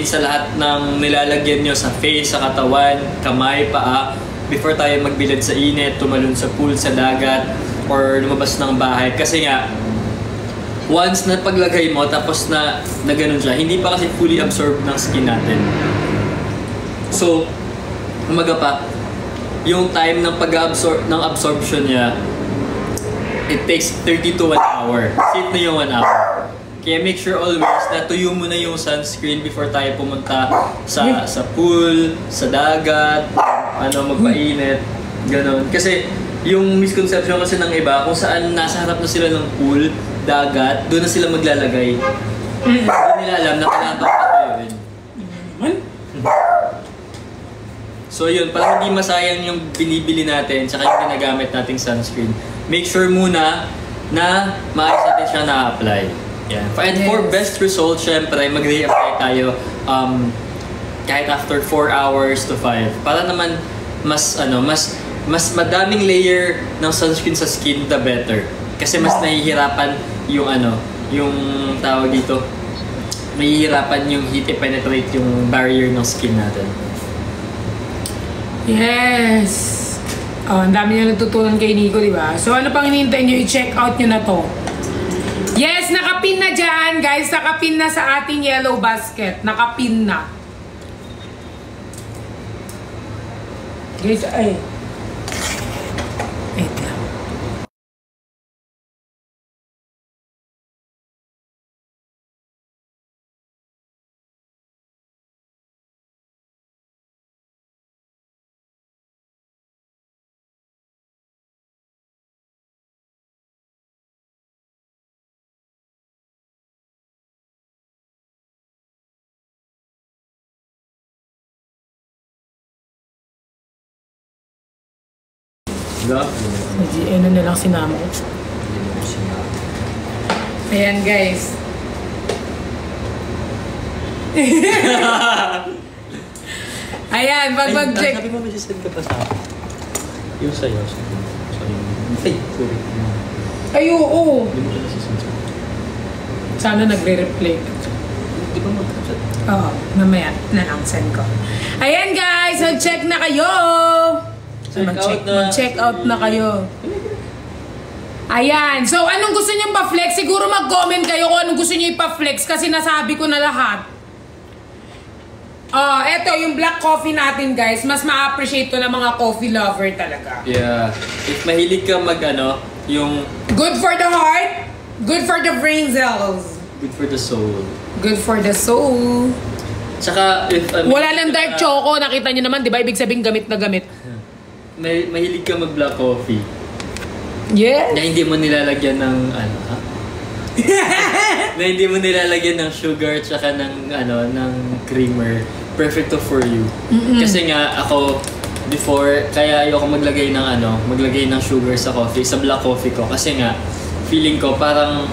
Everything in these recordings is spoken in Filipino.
sa lahat ng nilalagyan nyo sa face, sa katawan, kamay, paa, before tayo magbilad sa init, tumalon sa pool, sa dagat, or lumabas ng bahay. Kasi nga, once na paglagay mo, tapos na ganun siya, hindi pa kasi fully absorbed ng skin natin. So, umaga pa, yung time ng absorption niya, it takes 30 to 1 hour. Safe na yung 1 hour. Kaya make sure always na tuyo mo na yung sunscreen before tayo pumunta sa pool, sa dagat, magpainit, ganon. Kasi yung misconception kasi ng iba, kung saan nasa harap na sila ng pool, dagat, doon na sila maglalagay. Hindi nila alam na kailangan tayo rin. So yun, para hindi masayang yung binibili natin tsaka yung ginagamit nating sunscreen, make sure muna na maayos natin siya na-apply. Yeah. And for best result, syempre, mag-re-apply tayo kahit after 4 hours to 5. Para naman mas madaming layer ng sunscreen sa skin, the better. Kasi mas nahihirapan yung yung tawag dito, nahihirapan yung heat i-penetrate yung barrier ng skin natin. Yes! Oh, ang dami niya natutunan kay Nico, di ba? So, ano pang hinihintay niyo? I-check out niyo na to. Yes! Nakapin na dyan, guys. Nakapin na sa ating yellow basket. Nakapin na. Guys, ay. Wait lang. Ano na lang sinama ko. Ayan, guys. Ayan, pag mag-check. Sabi mo, may sisend ka pa sa akin. Yung sa'yo. Sorry. Ay, sorry. Ay, oo. Hindi mo ka nasisend sa'yo. Sana nagre-replay. Di ba mag-chat? Oo, mamaya na lang send ko. Ayan, guys. Mag-check na kayo. Mag-check out na kayo. Ayan. So, anong gusto niyo pa-flex? Siguro mag-comment kayo kung anong gusto niyo ipa-flex kasi nasabi ko na lahat. Eto, yung black coffee natin, guys. Mas ma-appreciate to ng mga coffee lover talaga. Yeah. If mahilig ka yung... Good for the heart. Good for the brain cells. Good for the soul. Good for the soul. Tsaka, if... wala lang dark choco. Nakita niyo naman, di ba? Ibig sabihin gamit na gamit. Mahilig ka mag-black coffee. Yes. Na hindi mo nilalagyan ng na hindi mo nilalagyan ng sugar tsaka ng creamer. Perfect to for you. Kasi nga ako before kaya ayoko maglagay ng sugar sa coffee, sa black coffee ko kasi nga feeling ko parang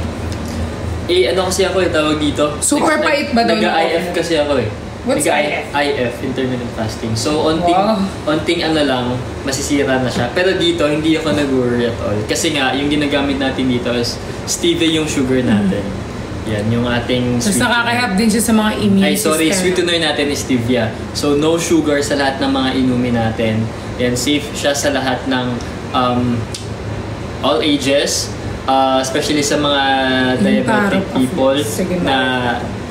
kasi ako tawag dito. Super pait ba daw? Nag-IF kasi ako What's IF? IF, intermittent fasting. So, onting lang, masisira na siya. Pero dito, hindi ako nag-worry at all. Kasi nga, yung ginagamit natin dito is stevia yung sugar natin. Yan, yung ating sweetener. Tapos nakaka-help din siya sa mga immune system. Sweetener natin is stevia. So, no sugar sa lahat ng mga inumin natin. Yan, safe siya sa lahat ng all ages. Especially sa mga diabetic people na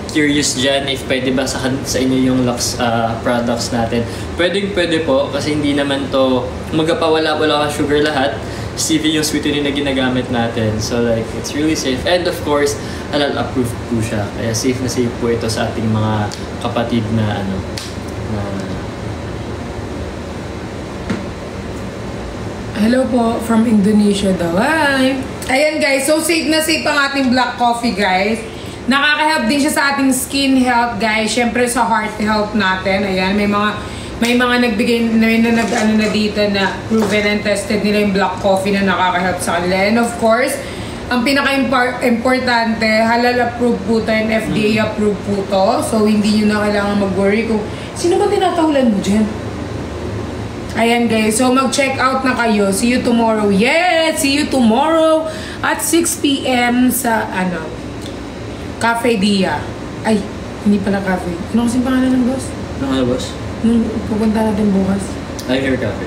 curious dyan if pwede ba sa inyo yung Lux products natin. Pwede po kasi hindi naman to wala ka sugar lahat. Stevia yung sweetener na ginagamit natin. So like it's really safe and of course halal approved po siya. Kaya safe na safe po ito sa ating mga kapatid na Hello po from Indonesia daw. Hi! Ayan guys, so safe na safe ang ating black coffee guys. Nakaka-help din siya sa ating skin health, guys. Siyempre sa heart health natin. Ayan, may mga nagbigay na dito na proven and tested nila yung black coffee na nakaka-help sa kanila. And of course, ang pinaka-importante, halal approved po to and FDA approved po to. So, hindi nyo na kailangan mag-worry kung sino ba tinatahulan mo dyan? Ayan guys, so mag-check out na kayo. See you tomorrow. Yes! See you tomorrow at 6 PM sa Cafe Dia. Ay, Hindi pala cafe. Ano kasing pangalan ng boss? Ano boss? Nung pupunta natin bukas. I'm here cafe.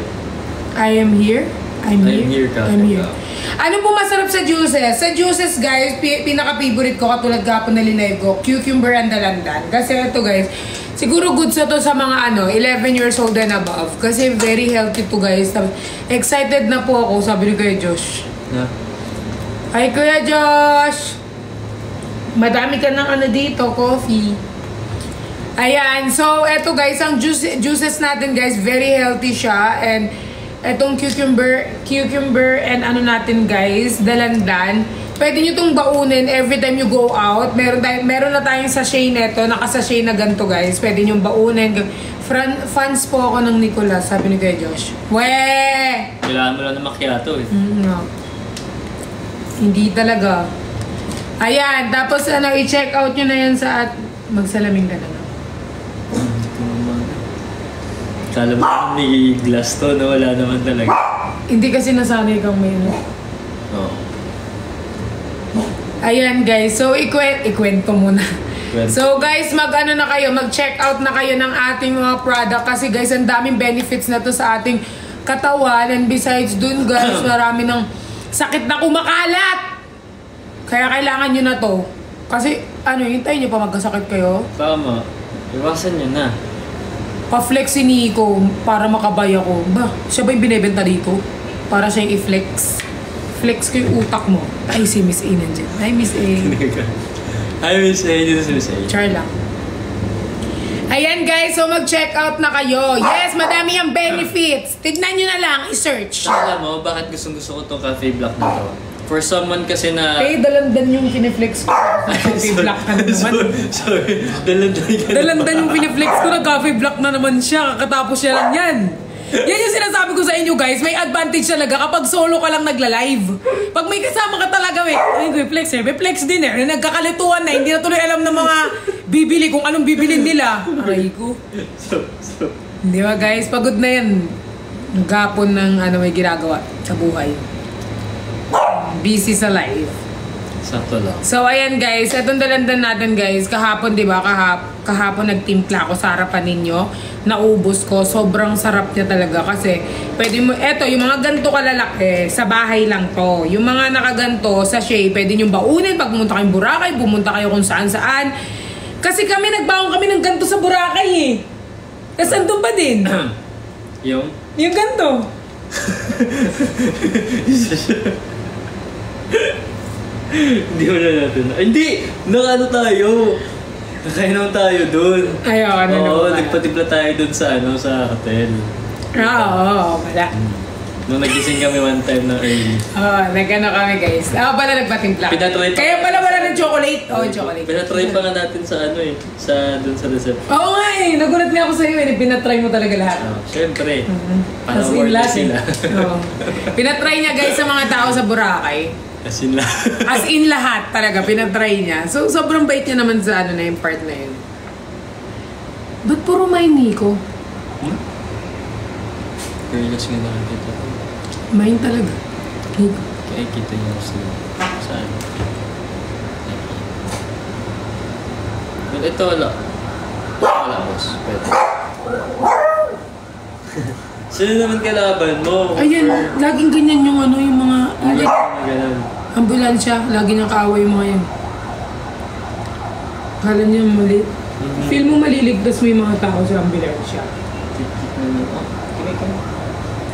I am here. I'm here. Cafe. I'm here. Ano po masarap sa juices? Sa juices guys, pinaka-favorite ko katulad kapon na linay ko, cucumber and dalandan. Kasi ito guys, siguro good sa to sa mga 11 years old and above. Kasi very healthy to guys. Excited na po ako, sabi ni Kuya Josh. Yeah. Hi Kuya Josh! Madami ka ng dito, coffee. Ayan, so eto guys, ang juices natin guys, very healthy siya. And etong cucumber and natin guys, dalandan. Pwede nyo itong baunin every time you go out. Meron na tayong sachet neto, naka-sachet na ganito guys. Pwede nyo baunin. Fans po ako ng Nicolas, sabi ni Kuya Josh. Weh! Kailangan mo lang na macchiato eh. No. Hindi talaga. Ayan, tapos i-check out nyo na yan sa magsalaming ka na lang. Kala mo may glass to, no? Wala naman talaga. Hindi kasi nasanay kang may Oo. Ayan guys, so ikwento muna. So guys, mag-check out na kayo ng ating mga product kasi guys, ang daming benefits na to sa ating katawan. And besides dun guys, marami ng sakit na kumakalat. Kaya kailangan nyo na to. Kasi hintayin nyo pa magkasakit kayo? Tama. Iwasan nyo na. Pa-flex si Nico para makabay ako. Ba, siya ba yung binibenta dito? Para siyang i-flex. Flex ko yung utak mo. Ay, si Miss A nandiyan. Hi, Miss A. Hi, Miss A. Dito si Miss A. Char lang. Ayan guys, so mag-check out na kayo. Yes, madami ang benefits. Tignan nyo na lang, i-search. Alam mo, bakit gustong-gusto ko itong cafe block na to? For someone kasi na... Eh, dalandan yung piniflex ko. Coffee block ka na naman. Sorry. Dalandan ka Dalandan yung piniflex ko na coffee block na naman siya. Kakatapos siya lang yan. Yan yung sinasabi ko sa inyo guys. May advantage talaga kapag solo ka lang nagla-live. Pag may kasama ka talaga, ay, flex eh. May flex din eh. Nagkakalituan na. Hindi na tuloy alam ng mga bibili kung anong bibilin nila. Aray ko. Di ba guys? Pagod na yan. Nagapon ng may ginagawa sa buhay. Busy sa life. Sakto lang. So, ayan guys. Itong dalandan natin guys. Kahapon, di ba? Kahapon nagtimpla ako sa harapan ninyo. Naubos ko. Sobrang sarap niya talaga. Kasi, pwede mo, yung mga ganito kalalaki, sa bahay lang to. Yung mga nakaganto, sa shade, pwede nyo baunin pag pumunta kayong Boracay, pumunta kayo kung saan-saan. Kasi nagbaon kami ng ganto sa Boracay eh. Kasi andun pa din. Yung ganto. Hindi mo na natin. Hindi! Tayo! Nakainom tayo dun. Ayaw, Oo, nagpatimpla tayo dun sa hotel. Oo, wala. Nung nagising kami one time na early. Nagano kami guys. Pala nagpatimpla. Pinatry pa. Kaya pala wala ng chocolate. Chocolate. Pinatry pa nga natin sa dun sa reception. Oo nga eh. Nagulat nga ako sa'yo eh. Pinatry mo talaga lahat. Syempre. Para As in worth lahat sila. Pinatry niya guys sa mga tao sa Boracay. As in lahat. As in lahat talaga. Pinatry niya. So sobrang bait niya naman sa na yung part na yun. Ba't puro may Nico? Curious nga nakakita ko. Main talaga. Nico. Kaya kita niyo saan. But ito wala. Wala boss. Pwede. Sino naman kalaban mo? Ayan, laging ganyan yung yung mga... Ganun. Ambulansya, lagi niyang kaaway yung mga yan. Kala niya mali. Feel mo maliligtas mo yung mga tao sa ambulansya.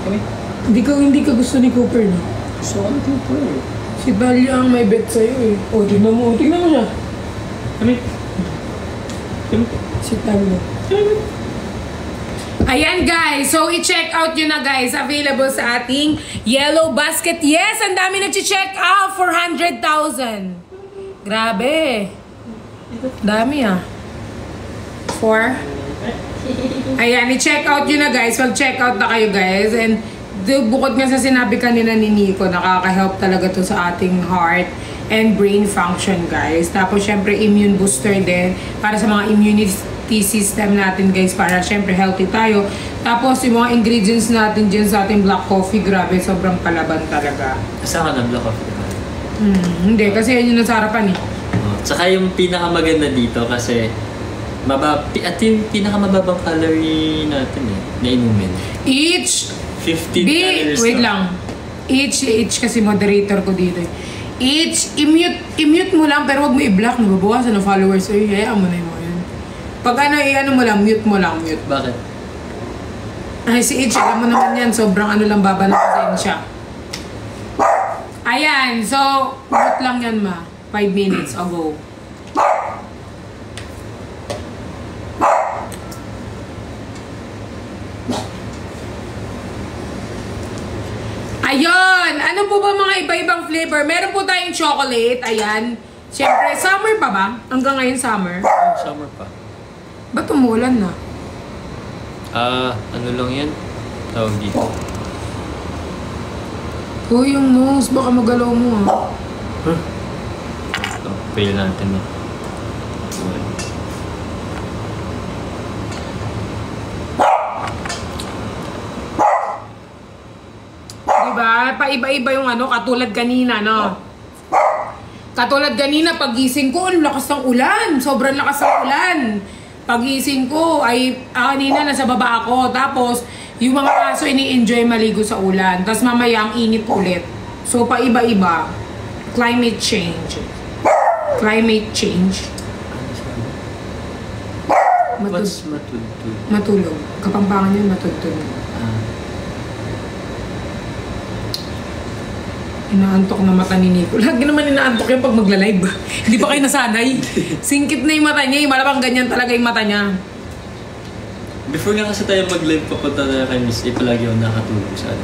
Kami? Hindi ka gusto ni Cooper, no? Gusto ko ni Cooper. Si Talia ang may bet sa'yo eh. Tignan mo siya. Kami? Si Talia. Ayan guys, so i-check out nyo na guys. Available sa ating Yellow Basket. Yes, ang dami nag-check out for 100,000. Grabe. Dami ah. 4. Ayan, i-check out nyo na guys. Mag-check out na kayo guys. And bukod nga sa sinabi kanina ni Nico, nakaka-help talaga to sa ating heart and brain function guys. Tapos syempre immune booster din para sa mga immunity system natin guys, para syempre healthy tayo. Tapos yung mga ingredients natin dyan sa ating black coffee, grabe, sobrang palaban talaga. Saan ka na black coffee? Hindi, kasi yan yung nasa harapan eh. Tsaka yung pinakamaganda dito kasi At yung pinakamababang calorie natin na inumin. Each 15 calories wait lang. Each kasi moderator ko dito. Each, i-mute mo lang pero wag mo i-block. Nababawasan ng followers. Ay, hayaan mo na yun. Pag i-ano mo lang, mute mo lang. Mute. Bakit? Ay, si Each, alam mo naman yan. Sobrang lang baba ng pasensya. Ayan, so, mute lang yan ma. 5 minutes ago. Ayun! Ano po ba mga iba-ibang flavor? Meron po tayong chocolate. Ayan. Siyempre, summer pa ba? Hanggang ngayon summer. Summer pa. Ba't umulan na? Ano lang yan? Tawag dito. Uy, yung nose. Baka magalaw mo Huh? Ito, fail natin Diba? Paiba-iba yung katulad kanina, no? Katulad kanina, pagising ko, ang lakas ng ulan. Sobrang lakas ng ulan. Pagising ko, kanina nasa baba ako. Tapos, yung mga aso ini-enjoy maligo sa ulan. Tapos mamaya ang init ulit. So, paiba-iba. Climate change. Climate change. What's matultul? Matulog. Kapampangan yun, matultul. Inaantok na mata ni Nico. Lagi naman inaantok yan pag magla-live. Hindi pa kayo nasanay. Singkit na yung mata niya. Malabang ganyan talaga yung mata niya. Before nga kasi tayo mag-live papunta tayo kay Miss A, palagi ako nakatulog sa ano.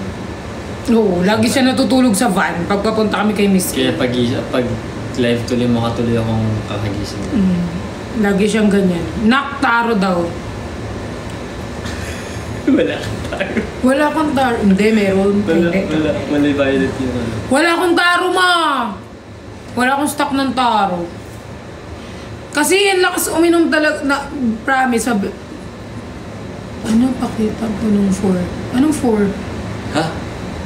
Oo, lagi siya natutulog sa van pag papunta kami kay Miss A. Kaya pag live tuloy, makatuloy akong kakagising. Lagi siyang ganyan. Naktaro daw. Wala kang taro. Wala kang taro. Hindi, meron. Wala violet yun. Wala akong taro, ma! Wala akong stock ng taro. Kasi yan lakas uminom talaga na, promise, sabi. Ano pakita ko nung 4? Anong 4? Ha?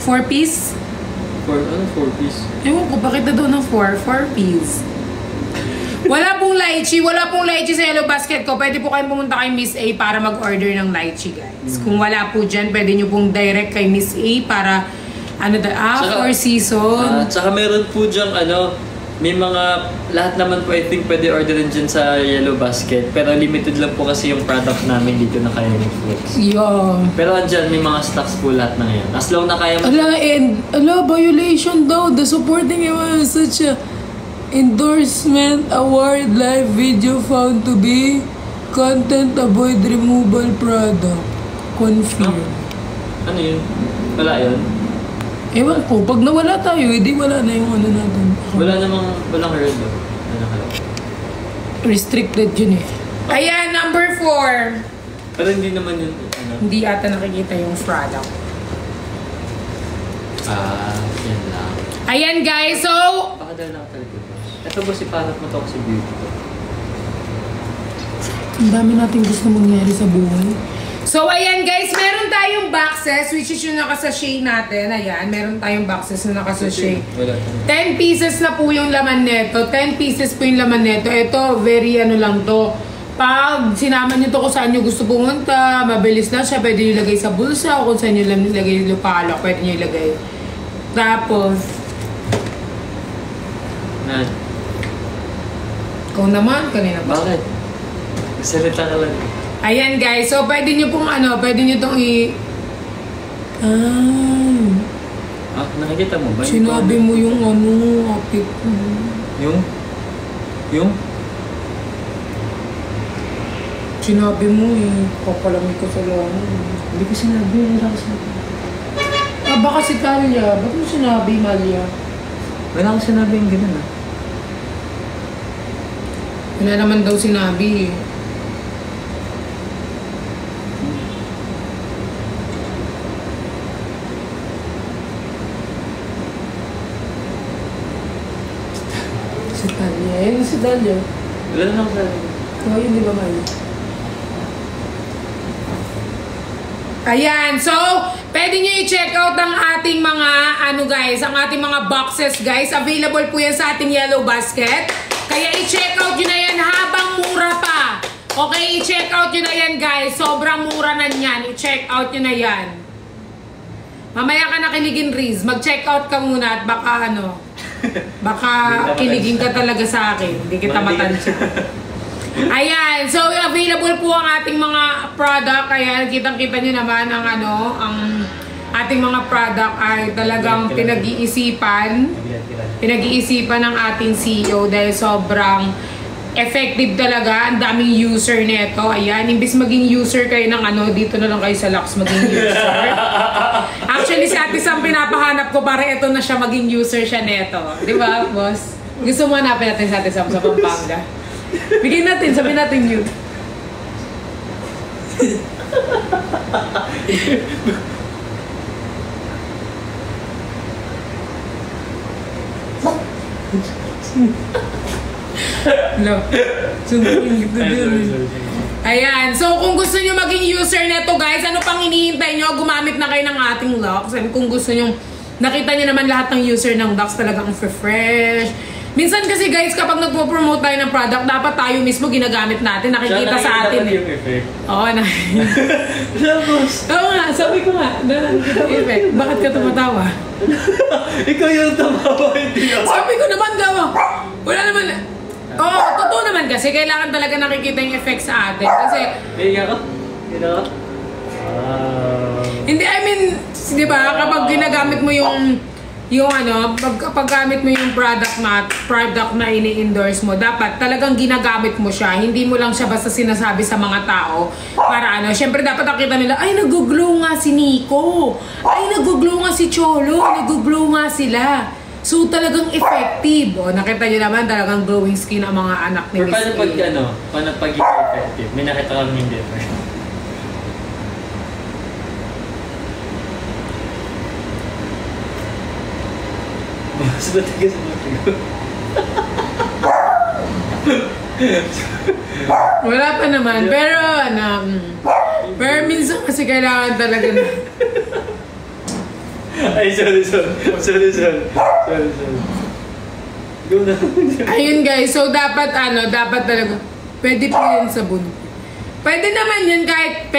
4 piece? Ano 4 piece? Ewan ko, pakita daw ng 4 piece. Wala pong lychee sa Yellow Basket ko. Pwede po kayong pumunta kay Miss A para mag-order ng lychee, guys. Kung wala po dyan, pwede nyo pong direct kay Miss A para, for season. Tsaka meron po dyang may mga, lahat naman po I think pwede orderin dyan sa Yellow Basket. Pero limited lang po kasi yung product namin dito na kaya Netflix. Yeah. Pero andyan, may mga stocks po lahat na ngayon. As long na kaya mo. Violation daw. The supporting was such a endorsement award live video found to be content avoid removal product. Confirm. Ano yun? Wala yun? Ewan ko, pag nawala tayo, hindi wala na yung natin. Walang red o. Restricted yun eh. Ayan, number 4. Pero hindi naman yun. Hindi ata nakikita yung product. Yan lang. Ayan guys, so... Baka dahil nakatalikod ba? Ito ba si Panat mo to si Beauty ko? Ang dami natin gusto mangyari sa buhay. So, ayan guys, meron tayong boxes, which is yung nakasashay natin. Ayan, meron tayong boxes na nakasashay. 10 pieces na po yung laman neto. 10 pieces po yung laman neto. Ito, very lang to. Pag sinama nyo to kung saan nyo gusto pumunta, mabilis na siya. Pwede nyo ilagay sa bulsa o kung saan nyo ilagay yung lupalok. Pwede nyo ilagay. Tapos, ikaw naman, kanina pa. Bakit? Salita ka lang. Ayan guys, so pwede nyo pong pwede nyo itong nakikita mo ba? Sinabi mo yung apit mo. Yung? Sinabi mo papalamig ko sa lano. Hindi ko sinabi, wala ko sinabi. Baka si Talia, ba't mo sinabi, Malia? Wala ko sinabi yung gano'n Wala naman daw sinabi Si Talia. Si Talia. Wala na ako sinabi. Ikaw yun, di ba, Malia? Ayan, so, pwede nyo i-check out ang ating mga, guys, ang ating mga boxes, guys. Available po yan sa ating Yellow Basket. Kaya i-check out nyo na yan habang mura pa. Okay, i-check out nyo na yan guys. Sobrang mura na yan. I-check out nyo na yan. Mamaya ka na kiligin, Riz. Mag-check out ka muna at baka ano, baka kiligin ka talaga sa akin. Hindi kita matansya. Ayan, so available po ang ating mga product. Ayan, kitang-kita nyo naman ang ano, ang ating mga product ay talagang pinag-iisipan ng ating CEO dahil sobrang effective talaga. Ang daming user nito. Ayan, imbis maging user kayo ng ano, dito na lang kayo sa Lux maging user. Actually, si Ate Sam pinapahanap ko para ito na siya maging user siya neto. Di ba, boss? Gusto mo hanapin natin si Ate Sam sa Pampanga? Bigyan natin, sabihin natin yun. No. Ayan. So, kung gusto nyo maging user neto guys, ano pang hinihintay nyo? Gumamit na kayo ng ating Lux. And kung gusto nyo, nakita nyo naman lahat ng user ng Lux talagang fresh. Minsan kasi guys, kapag nagpo-promote tayo ng product, dapat tayo mismo ginagamit natin. Nakikita sa atin eh. Oo, na. Oo nga, sabi ko nga. Nakikita yung effect. Bakit ka tumatawa? Ikaw yung tumawa, hindi ako. Sabi ko naman gawa. Wala naman. Oo, totoo naman kasi. Kailangan talaga nakikita yung effect sa atin. Kasi, Higa ka? Higa ka? hindi, I mean, di ba, kapag ginagamit mo yung ano, paggamit mo yung product na ini-endorse mo, dapat talagang ginagamit mo siya. Hindi mo lang siya basta sinasabi sa mga tao para ano. Siyempre dapat nakita nila, ay nag-glow nga si Nico. Ay nag-glow nga si Cholo. Nag-glow nga sila. So talagang effective. O, nakita nyo naman talagang glowing skin ang mga anak ni Miss A. Paano pag effective? May nakita kang hindi. Mas matigas mo ito. Wala pa naman. Pero ano, pero minsan kasi kailangan talaga na. Ay, sorry. Go na. Ayun guys, so dapat talaga, pwede po yan sa bunso. Pwede naman yan kahit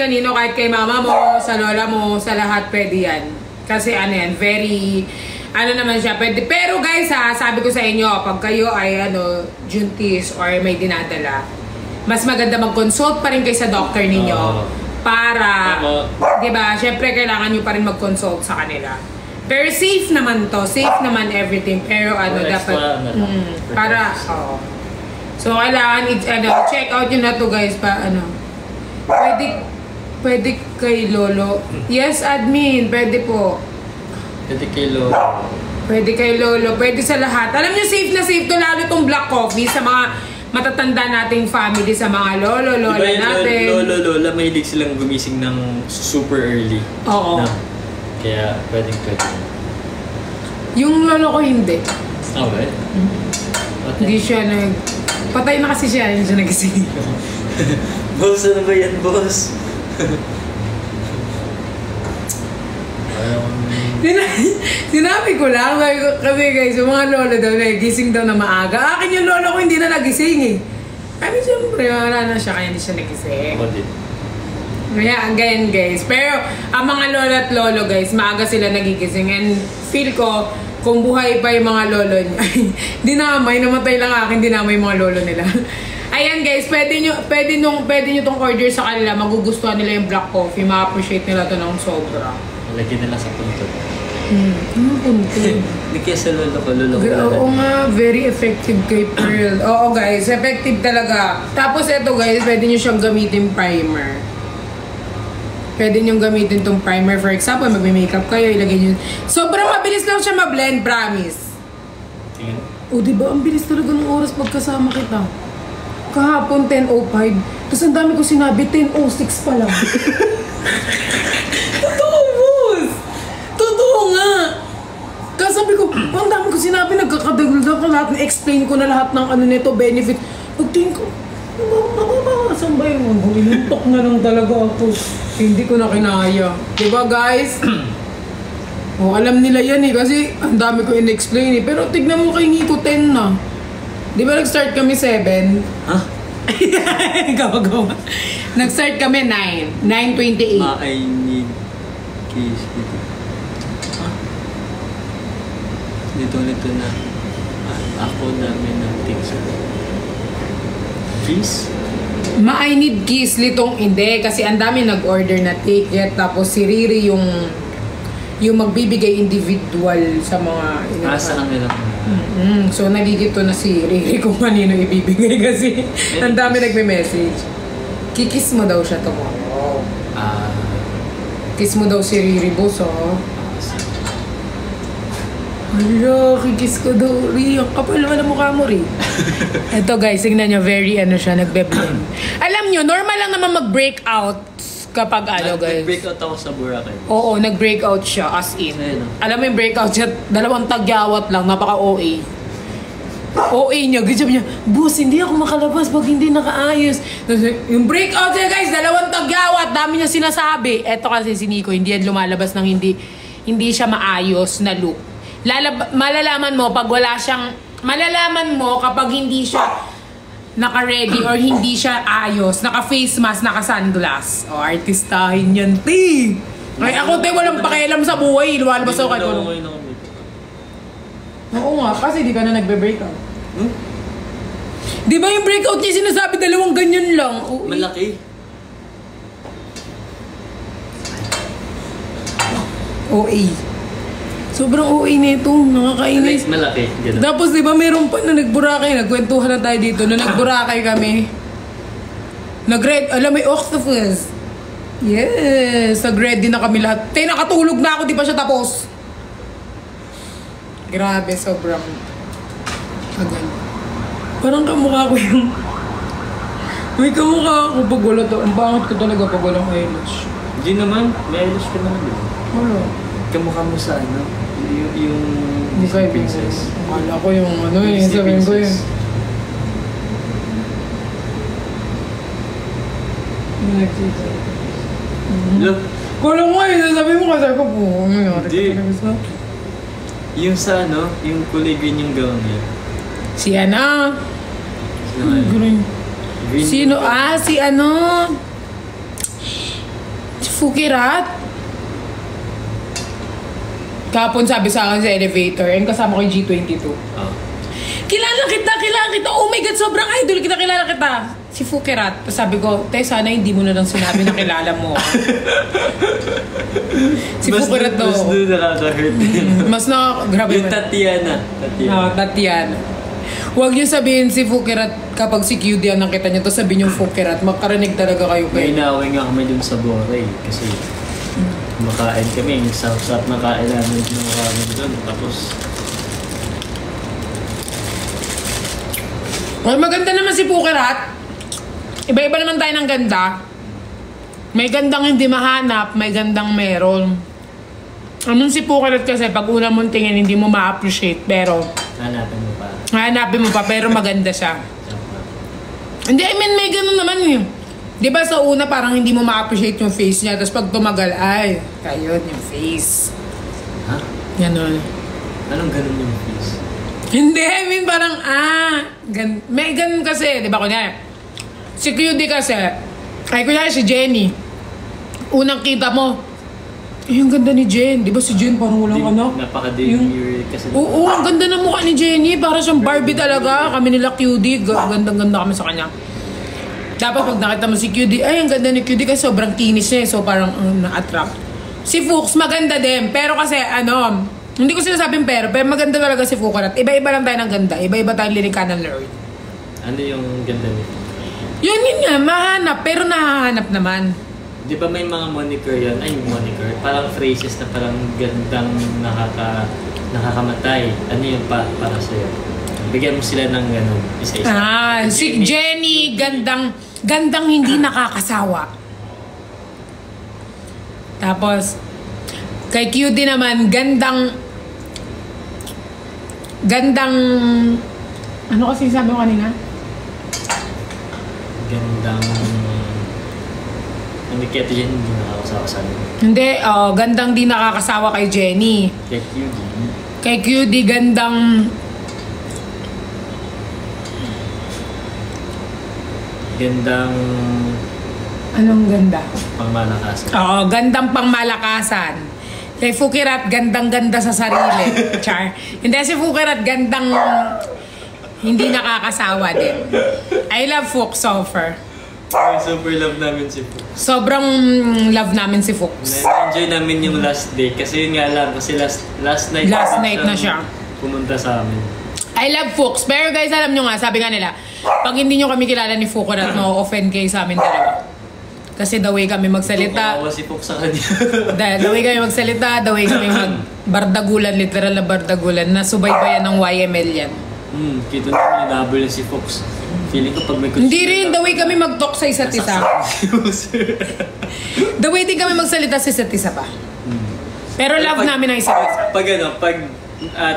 kanino, kahit kay mama mo, sa lola mo, sa lahat pwede yan. Kasi ano yan, very, ano naman siya, pwede. Pero guys ha, sabi ko sa inyo, pag kayo ay juntis or may dinadala, mas maganda mag-consult pa rin kayo sa doctor ninyo. Para, di ba, syempre kailangan nyo pa rin mag-consult sa kanila. Pero safe naman to, safe naman everything. Pero dapat, para, So, kailangan, check out nyo na to guys, pwede kay Lolo. Yes, admin, pwede po. Pwede kay Lolo. Pwede kay Lolo, pwede sa lahat. Alam nyo, safe na safe to, lalo tong black coffee sa mga matatanda nating family, sa mga lolo, lola natin. Lola, mahilig silang gumising ng super early. Oo. Kaya, pwede. Yung lolo ko hindi. Okay. Hindi siya patay na kasi siya, hindi siya nagising. Boss, ano ba yan, boss? Sinabi ko lang, kasi guys, yung mga lolo daw, gising daw na maaga. Akin yung lolo ko hindi na nagising eh. I mean, siyempre, wala na siya, kaya hindi siya nagising. Kaya, ganyan guys. Pero, ang mga lolo at lolo guys, maaga sila nagigising. And feel ko, kung buhay pa yung mga lolo niya, dinamay, namatay lang akin, dinamay yung mga lolo nila. Ayan guys, pwede nyo tong order sa kanila, magugustuhan nila yung black coffee, ma-appreciate nila to ng sobra. Lagyan nila sa punto. Ano punto? Hindi kaya sa lolo ko. Oo nga, very effective kay Pearl. Oo guys, effective talaga. Tapos ito guys, pwede nyo siyang gamitin primer. Pwede nyo gamitin tong primer. For example, magme-makeup kayo, ilagay nyo. Sobrang mabilis lang siya ma-blend, promise. Tingin? O diba, ang bilis talaga ng oras pagkasama kita. Kahapon 10:05. Tapos ang dami ko sinabi, 10:06 pa lang. Totoo, boss! Totoo nga! Kasi sabi ko, ang dami ko sinabi, nagkakadagulda ko lahat, explain ko na lahat ng nito, benefit. Pagtingin ko, saan ba yun? Inuntok na lang talaga ako. Hindi ko na kinaya. Diba guys? Alam nila yan eh, kasi ang dami ko in-explain eh. Pero tignan mo kay Nico, 10 na. Di ba nag-start kami 7? Ha? Gawa-gawa. Nag-start kami 9:28. I need kiss. Dito na. Ako dami ng things. Kiss? I need kiss, litong hindi. Kasi ang dami nag-order na ticket. Tapos si Riri yung magbibigay individual sa mga... Sa kanila. So nalilito na si Riri kung kanino ibibigay kasi ang dami nagme-message. Kikiss mo daw siya tomorrow. Kiss mo daw si Riri, boss, oh. Hala, kikiss ko daw, Ri. Ang kapal naman ang mukha mo, Ri. Ito guys, tignan nyo, very nagbe-blend. Alam nyo, normal lang naman mag-breakout kapag guys. Nag-breakout ako sa Boracay. Oo, nag-breakout siya, as in. Ayun. Alam mo yung breakout siya, 2 tagyawat lang, napaka-OA. OA niya, sabi niya, boss, hindi ako makalabas pag hindi nakaayos. Yung breakout niya guys, 2 tagyawat, dami niya sinasabi. Eto kasi si Nico, hindi yan lumalabas ng hindi siya maayos na look. Malalaman mo pag wala siyang, malalaman mo kapag hindi siya naka-ready or hindi siya ayos, naka-face mask, naka-sunglass. O, artistahin yan, ti! Ay, ako, te, walang pakialam sa buhay. Lumalabas ako kahit walang. Oo nga, kasi di ka na nagbe-breakout. Di ba yung breakout niya sinasabi 2 ganyan lang? Malaki. OA. Sobrang OA nito, nakakainis. Malaki. Ganun. Tapos di ba meron pa na nagburakay, nagkwentuhan na tayo dito, na nagburakay kami. Alam mo yung octopus. Yes, nag-ready na kami lahat. Te, nakatulog na ako, di pa siya tapos. Grabe, sobrang tagal. Parang kamukha ko yung... May kamukha ako pag wala to. Ang bangat ko talaga pag walang eyelash. Hindi naman, may eyelash ka naman din. Wala. Kamukha mo sa yung Disney princess. Akala ko yung sabihin ko yun. Look. Kala ko sabi mo kasi ako po. Hindi. Yung sa yung kulay green yung gown niya. Si Ana. Green. Sino? Si si Fukirat. Kapon sabi sa akin sa elevator, and kasama ko yung G22. Kilala kita. Oh my God, sobrang idol kita, kilala kita. Si Fukirat. Tapos sabi ko, te, sana hindi mo na lang sinabi na kilala mo. Si Fukirat daw. Mas doon nakaka-hurt. Mas grabe. Yung Tatiana. Tatiana. Huwag niyo sabihin si Fukirat kapag si QD ang nakita niyo, tapos sabihin yung Fukirat, makarinig talaga kayo. May inaway nga kami dun sa Boracay. Kasi kumakain kami, sarap-sarap na kain namin doon. Tapos maganda naman si Fukirat. Iba-iba naman tayo ng ganda. May gandang hindi mahanap, may gandang meron. Si Fukirat kasi pag una mong tingin hindi mo ma-appreciate, pero hanapin mo pa, pero maganda siya. Hindi, may ganun naman yun. Di ba sa una parang hindi mo ma-appreciate yung face niya, tapos pag tumagal, ay, ayun yung face. Ha? Ganun. Anong ganun yung face? Hindi, parang, may ganun kasi, di ba kunyari, si QD kasi, kunyari si Jenny, unang kita mo, yung ganda ni Jen, di ba si Jen parang walang anak? Napaka-demure kasi. Oo, ang ganda ng mukha ni Jenny, para siyang Barbie talaga, kami nila QD, gandang-ganda kami sa kanya. Dapat pag nakita mo si QD, ang ganda ni QD kasi sobrang kinis niya, so parang na-attract. Si Fuchs, maganda din, pero kasi hindi ko sinasabing pero maganda talaga si Fukirat. Iba-iba lang tayo ng ganda, iba-iba tayong linikanan Lord. Ano yung ganda niya? Yun nga, mahanap, pero nahahanap naman. Di ba may mga moniker yan? Moniker. Parang phrases na parang gandang nakakamatay. Ano yun para sa'yo? Bigyan mo sila ng gano'n, isa-isa. Si Jenny, gandang hindi nakakasawa. Tapos, kay QD naman, gandang, ano kasi sabi mo kanina? Gandang, hindi kaya yan, hindi nakakasawa sa akin. Hindi, gandang di nakakasawa kay Jenny. Kay QD, gandang, Gandang Anong ganda? pangmalakasan. Oo, gandang pangmalakasan. Kay Fukirat, gandang-ganda sa sarili. Char. Hindi si Fukirat, gandang hindi nakakasawa din. I love Fuk Sofer. Ay, super love namin si Fuk. Sobrang love namin si Fuk. Na-enjoy namin yung last day kasi yun nga lang kasi last night Na siya. Pumunta sa amin. I love Fux. Pero guys, alam nyo nga, sabi nga nila, pag hindi nyo kami kilala ni Fukirat, ma-offend kayo sa amin dalawa. Kasi the way kami magsalita, Kumawa si Fuk sa kanya. the way kami magsalita, the way kami magbardagulan, literal na bardagulan, na subaybayan ng YML yan. Kita namin yung nabol na si Fox. Feeling ko pag may Hindi rin, the way kami mag-talk sa isa't isa. The way din kami magsalita sa isa't isa pa. Pero love namin ang isa't isa. Pag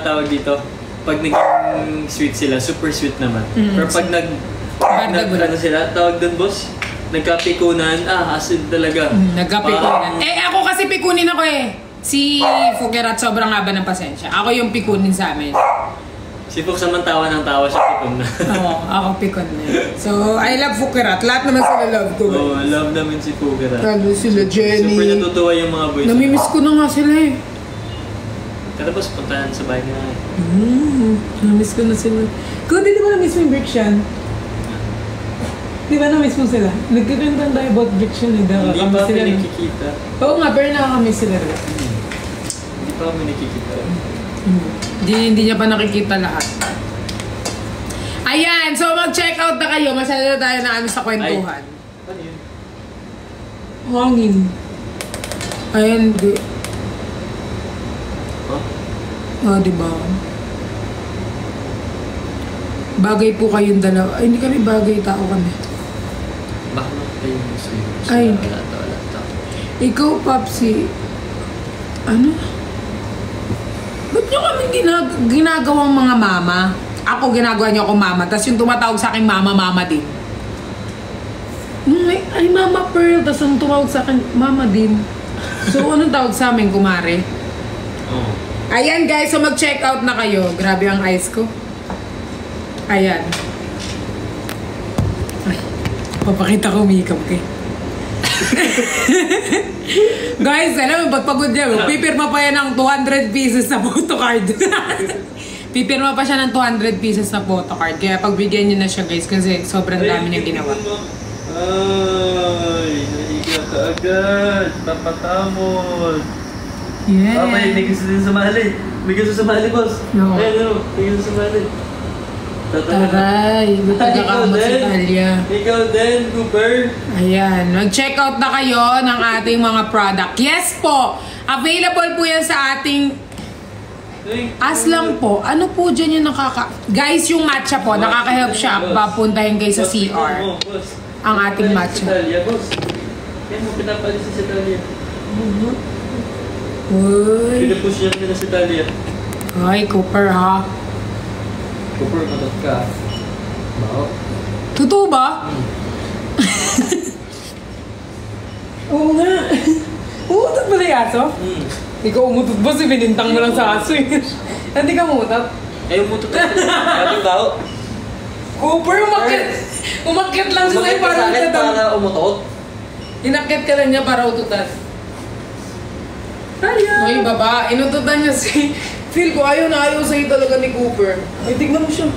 tawag dito, pag naging sweet sila, super sweet naman. Pero pag Bardagulan. ano sila, tawag doon boss, nagkapikunan, acid talaga. Nagkapikunan. Ako kasi pikunin ako eh. Si Fukirat sobrang haba ng pasensya. Ako yung pikunin sa amin. Si Fox naman tawa ng tawa siya pikon na. Oo, ako pikon na yun. So, I love Fukirat. Lahat naman sila love ko. Oo, love namin si Fukirat. Lalo sila Jenny. Super natutuwa yung mga boys. Namimiss ko na nga sila eh. Tara boss, puntahan sa bahay na. Namiss ko na sila. Kung di ba namiss mo yung Brickshan? Di ba namiss mo sila? Nagkikwentahan tayo about Brickshan eh. Hindi pa kami nakikita. Oo nga, pero nakakamiss sila rin. Hindi pa kami nakikita. Hindi niya pa nakikita lahat. Ayan, so mag-check out na kayo. Masyado na tayo na ano sa kwentuhan. Ano yun? Hangin. Ayan, di. Huh? Diba? Bagay po kayong dalawa. Ay, hindi kami bagay, tao kami. Baka kayo gusto yun. Ay. Wala to. Ikaw, Papsi, ano? Ba't nyo kami ginagawang mga mama? Ako, ginagawa nyo ako mama. Tapos yung tumatawag sa akin, mama din. Ay, Mama Pearl. Tapos yung tumawag sa akin, mama din. So, anong tawag sa amin, kumare? Oo. Ayan, guys. So, mag-check out na kayo. Grabe ang eyes ko. Ayan. Ay, papakita ko makeup kay. Guys, alam mo, ba't pagod niya? Pipirma pa yan ng 200 pieces na photocard. Pipirma pa siya ng 200 pieces na photocard. Kaya pagbigyan niyo na siya, guys, kasi sobrang dami niyang ginawa. Ay, naiga ka agad. Papatamon. Yeah. May gusto din sumali. May gusto sumali, boss. No. Ayun, may gusto sumali. Taray, magkakakamot si Talia. Ikaw din, Cooper. Ayan, mag-check out na kayo ng ating mga product. Yes po, available po yan sa ating Aslang po. Ano po dyan yung Guys, yung matcha po, nakaka-help siya. Papuntahin kayo sa CR. Ang ating matcha. Talia, boss. Yan mo, pinapalis si Talia. Uy. Pinapush niya nila si Talia. Ay, Cooper ha. Cooper, matot ka. Bao. Totoo ba? Oo nga. Umutot ba na yung aso? Ikaw umutot ba? Si binintang mo lang sa aso eh. Hindi ka umutot? Ay, umutot ka. Ating bao. Cooper, umakyat lang siya sa'yo para umakyat ututan. para umutot. Inakyat ka lang niya para ututan. Ay, baba. Inututan niya si... Feel ko, ayaw na ayaw sa'yo talaga ni Cooper. Ay, tignan mo siya.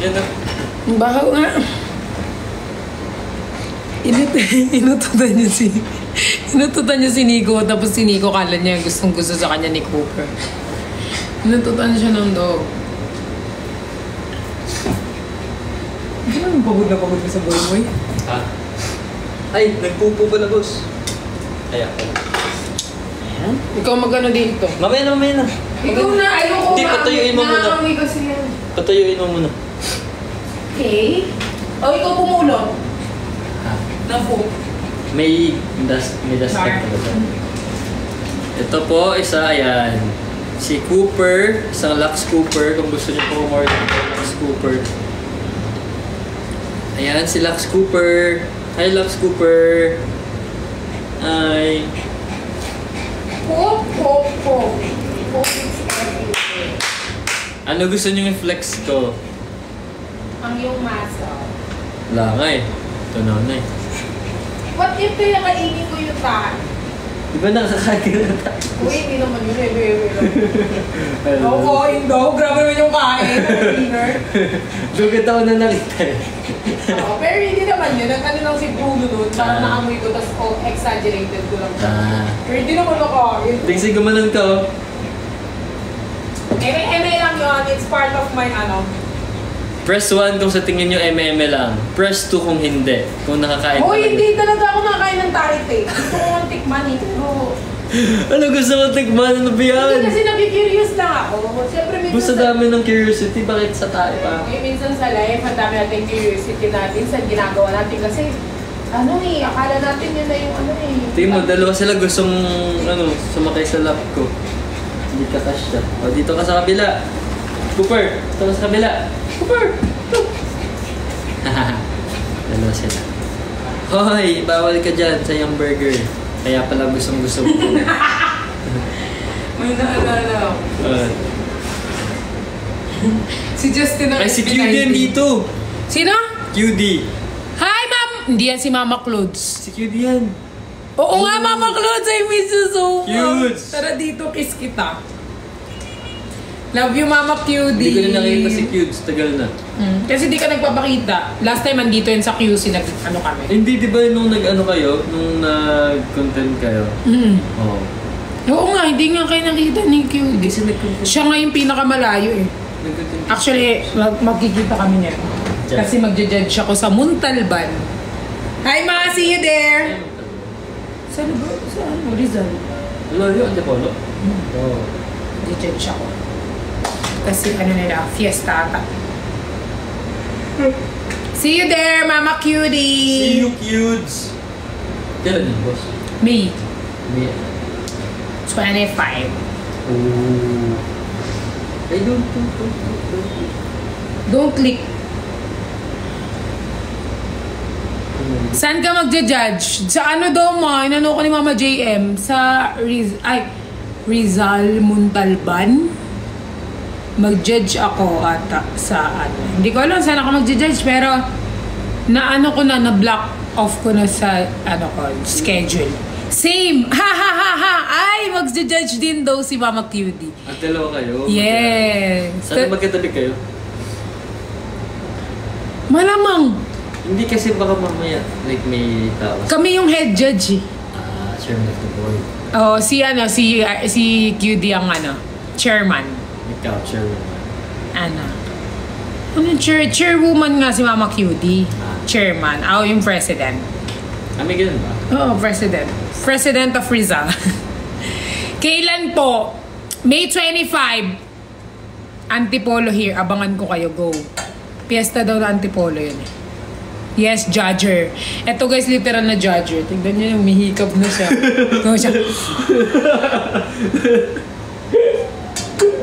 Yan na. Bahaw nga. Inututan niya si Nico. Tapos si Nico kala niya gustong gusto sa kanya ni Cooper. Inututan siya ng dog. Hindi naman pagod na pagod ka sa boy-boy. Ha? Ay, nagpupo pala, boss. Ay, ako. Ikaw magano dito. Mamaya na. Ikaw na, ayoko Hindi, patuyuin mo muna. Nakakami kasi yan. Patuyuin mo muna. Okay. O, ikaw pumulong. Ha? Napo. May dust tag talaga. Ito po, isa, ayan. Si Cooper, isang Lux Cooper. Kung gusto niyo po umorder ng Lux Cooper. Ayan, si Lux Cooper. Hi, Lux Cooper. Hi. Po. Ano gusto niyo i-flex ko? ang iyong muscle. Wala nga eh. Ito na eh. What if kaya kainin ko yung tahan? Di ba nakakain na tayo? Uy, hindi naman yun. Oo, kain daw. Grabe naman yung kain. Dinner. Dugat ako na nakita eh. Pero hindi naman yun. Ang ano lang si Bruno doon. Parang naamoy ko, tapos exaggerated ko lang. Pero hindi naman nakain. Tingsi gumanon ka oh. Eme lang yun. It's part of my ano. Press 1 kung sa tingin nyo MM lang. Press 2 kung hindi. Kung nakakain Uy, hindi talaga ako nakakain ng tarit eh. Gusto ko ng tikman eh. Pero... Ano gusto mo tikman? Ano ba yan? Hindi kasi nag-curious lang ako. Siyempre minsan Basta dami ng curiosity. Bakit sa tayo pa? Minsan sa life, ang dami natin curiosity natin sa ginagawa natin. Kasi ano eh, akala natin yun na yung ano eh. Tingin mo, dalawa sila gustong sumakay sa lap ko. Hindi ka kasya. O, dito ka sa kabila. Cooper, dito ka sa kabila. Cooper! Dalawa sila. Hoy, bawal ka dyan sa yung burger. Kaya pala gusto mo. May naalala ako. Si Justin ang Ay, si QD yan dito. Sino? QD. Hi, ma'am! Hindi yan si Mama Clods. Si QD yan. Oo nga, Mama Clods! I miss you so much! Cute! Tara dito, kiss kita. Love you, Mama QD. Hindi ko na nakita si Cute. Tagal na. Kasi di ka nagpapakita. Last time, andito yun sa QC, nag-ano kami. Hindi, di ba nung nag-ano kayo? Nung nag-content kayo? Oo. Oo nga, hindi nga kayo nakita ni QD. Kasi nag-content. Siya nga yung pinakamalayo eh. Nag-content. Actually, magkikita kami niya. Kasi magja-judge ako sa Muntalban. Hi, Ma! See you there! Saan ba? Saan? Rizal. Lolo, Antipolo? Oo. Magja-judge ako. Kasi ano nila, fiesta ata. See you there, Mama Cutie! See you, Cutes! Kailan yun, boss? May May... 25. Oh. I don't. Don't click. Saan ka magja-judge? Sa ano daw mo? Inano ko ni Mama JM? Sa Rizal Muntalban? Mag-judge ako ata sa ano. Hindi ko alam saan ako mag-judge pero na-ano ko na, na-block off ko na sa ano ko, schedule. Same! Ha ha ha ha! Ay! Mag-judge din daw si Mama Cutie. At dalawa kayo? Yes! Saan magkatabi kayo? Malamang! Hindi kasi baka mamaya, like may tao. Kami yung head judge eh. Chairman of the board. Oh, si QD ang ano, chairman. Ikaw, chairman. Chairwoman nga si Mama QD. Chairman. Ako yung president. May ganun ba? Oo, president. President of Rizal. Kailan po? May 25. Antipolo here. Abangan ko kayo. Go. Fiesta daw na Antipolo yun eh. Yes, judger. Eto guys, literal na judger. Tignan niyo yung umihikab na siya. Ito siya.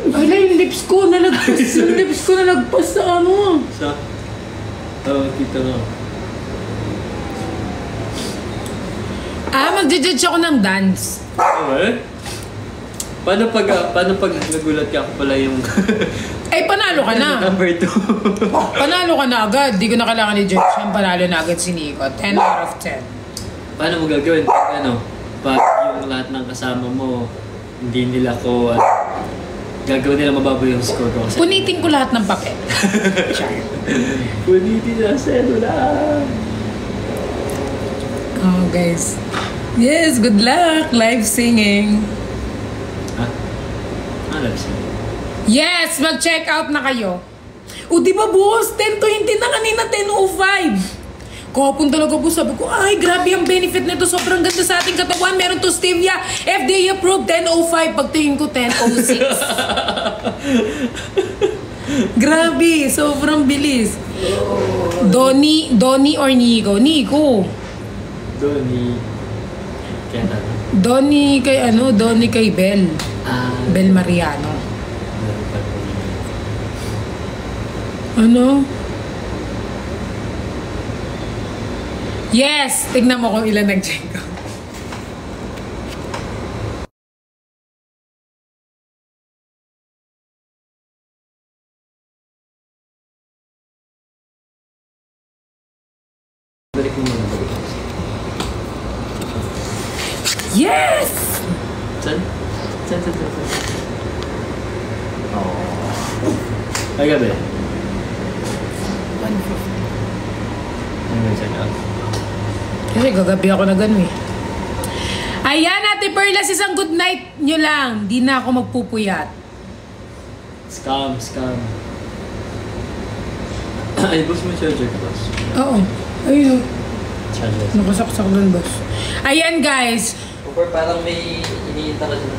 Ala, yung lips ko nalagpas. Yung lips ko nalagpas sa ano. Sa? Kita na. Magja-judge ako ng dance. Okay. Paano pag nagulat ka ako pala yung... Ay, panalo ka na. Number 2. Panalo ka na agad. Di ko na kailangan ni Judge. Panalo na agad si Nico. 10 out of 10. Paano mo gagawin? Pag yung lahat ng kasama mo, hindi nila ko, gagawin nila mababaw yung score ko. Kasi Punitin ko lahat ng papel. punitin na selula. Oh, guys. Yes, good luck. Live singing. Alam siya. Yes, mag-check out na kayo. O, di ba boss? 10:20 na kanina, 10:05. Kahapon talaga po sabi ko, ay, grabe ang benefit nito. Sobrang ganda sa ating katawan. Meron to stevia. FDA approved, 10:05. Pagtingin ko, 10:06. Grabe, sobrang bilis. Donnie or Nico? Nico. Donnie. Kaya na. Donnie kay ano? Donnie kay Bel. Bel Mariano. Ano? Yes! Tignan mo kung ilan nag-check out. Yes! Saan? Saan? Oh. Ay, gabi. 150. Kasi gagabi ako na gano'n eh. Ayan, Ate Perlas, isang good night nyo lang. Di na ako magpupuyat. Scam. Ay, boss mo charger ka, boss? Oo. Ayun. Charger. Nakasaksak doon, boss. Ayan, guys. Or parang may iniinta ka dyan.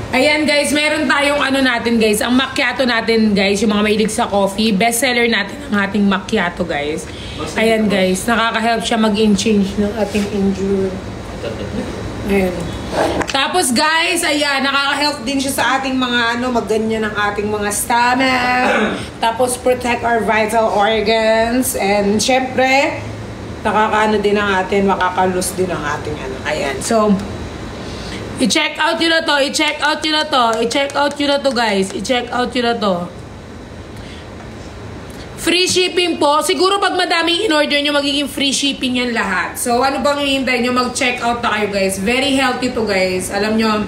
Ayan, guys. Meron tayong ano natin, guys. Ang macchiato natin, guys. Yung mga mahilig sa coffee. Bestseller natin ang ating macchiato, guys. Ayan, guys. Nakaka-help siya mag-in-change ng ating endure. Ayan. Tapos guys, ayan, nakaka-help din siya sa ating mga magganyan ng ating mga stomach. Tapos protect our vital organs. And syempre, nakakaano din ang atin, makakalus din ang ating ano. Ayan. So, i-check out yun na to, i-check out yun na to, i-check out yun na to guys. I-check out yun na to. Free shipping po. Siguro pag madaming in-order nyo, magiging free shipping yan lahat. So, ano bang hihintay nyo? Mag-check out na kayo, guys. Very healthy to, guys. Alam nyo,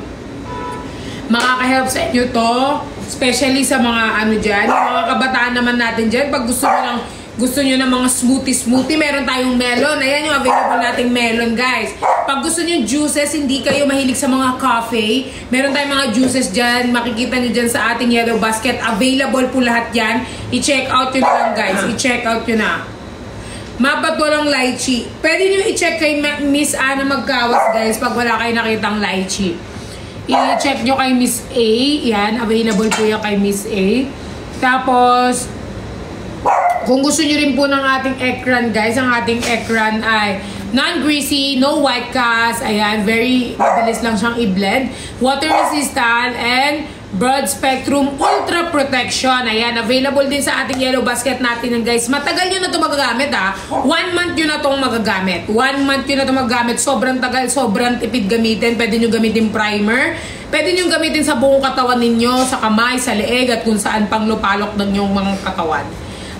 makaka-help sa inyo to. Especially sa mga ano dyan. Yung mga kabataan naman natin dyan. Pag gusto nyo ng mga smoothie, meron tayong melon. Ayan yung available nating melon, guys. Pag gusto nyo juices, hindi kayo mahilig sa mga coffee, meron tayong mga juices dyan. Makikita nyo dyan sa ating yellow basket. Available po lahat yan. I-check out yun na lang, guys. I-check out yun na. Mapat walang lychee. Pwede nyo i-check kay Miss Ana Magkawas, guys, pag wala kayo nakitang lychee. I-check nyo kay Miss A. Yan, available po yan kay Miss A. Tapos, kung gusto nyo rin po ng ating ekran, guys, ang ating ekran ay non-greasy, no white cast. Ayan, very mabilis lang siyang i-blend. Water resistant and broad spectrum ultra protection. Ayan, available din sa ating yellow basket natin, guys. Matagal nyo na ito magagamit, ha. 1 month nyo na itong magagamit. 1 month nyo na itong magagamit. Sobrang tagal, sobrang tipid gamitin. Pwede nyo gamitin primer. Pwede nyo gamitin sa buong katawan ninyo, sa kamay, sa leeg, at kung saan pang lupalok ng yung mga katawan.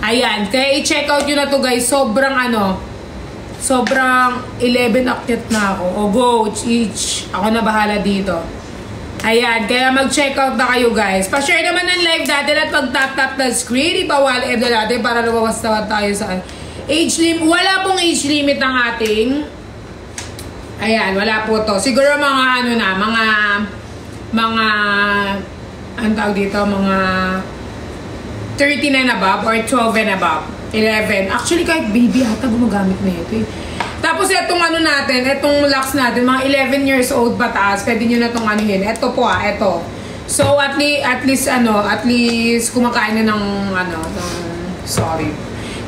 Ayan, kaya i-check out yun na to, guys. Sobrang sobrang 11 akyat na ako. O go, each. Ako na bahala dito. Ayan, kaya mag-check out na kayo, guys. Pa-share naman ng live natin at pag-tap-tap na screen. Ipawal na natin para lumawas-tawad tayo sa age limit. Wala pong age limit ang ating. Ayan, wala po to. Siguro mga ang tawag dito, mga 13 and above or 12 and above. 11. Actually, kahit baby ata gumagamit na ito eh. Tapos itong natin, itong locks natin, mga 11 years old pataas, pwede nyo na itong anuhin. Ito po ito. So, at least kumakain na ng sorry.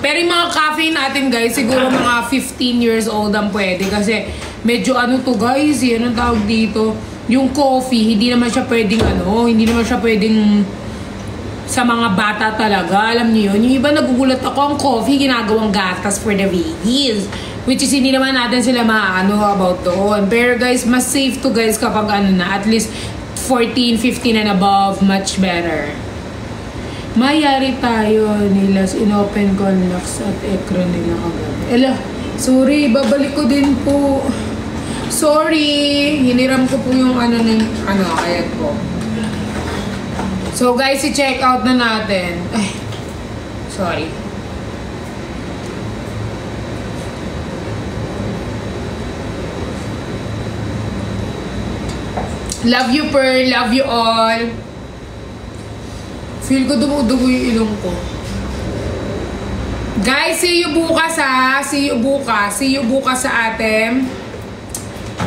Pero yung mga caffeine natin, guys, siguro mga 15 years old ang pwede. Kasi medyo to, guys, anong tawag dito? Yung coffee, hindi naman siya pwedeng sa mga bata talaga. Alam niyo yun? Yung iba nagugulat ako, ang coffee ginagawang gatas for the babies. Which is hindi naman natin sila about doon. Pero guys, mas safe to, guys, kapag at least 14, 15 and above, much better. Mayari tayo nila, inopen ko locks at ekran nila kagabi. Sorry, babalik ko din po. Sorry, hiniram ko po yung ayan po. So guys, i-check out na natin. Ay, sorry. Love you, Pearl. Love you all. Feel ko dumudugo yung ilong ko. Guys, see you bukas, ha. See you bukas. See you bukas sa atin.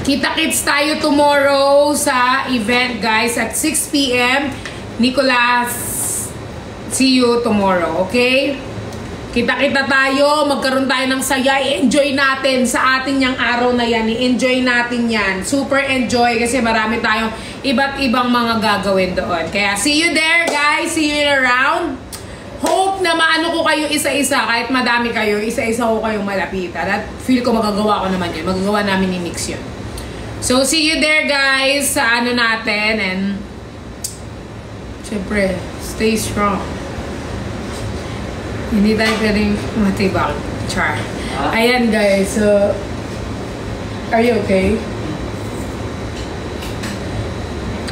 Kita-kits tayo tomorrow sa event, guys, at 6 p.m. Nicolas, see you tomorrow, okay? Kita-kita tayo, magkaroon tayo ng saya, i-enjoy natin sa atin yung araw na yan, i-enjoy natin yan, super enjoy kasi marami tayong iba't ibang mga gagawin doon. Kaya see you there, guys, see you around. Hope na maano ko kayo isa-isa, kahit madami kayo, isa-isa ko kayong malapitan at feel ko magagawa ko naman yun, magagawa namin ni Mix yun. So see you there, guys, sa natin, and siyempre, stay strong. Hindi tayo pwedeng matibag. Char. Ayan guys, so... Are you okay?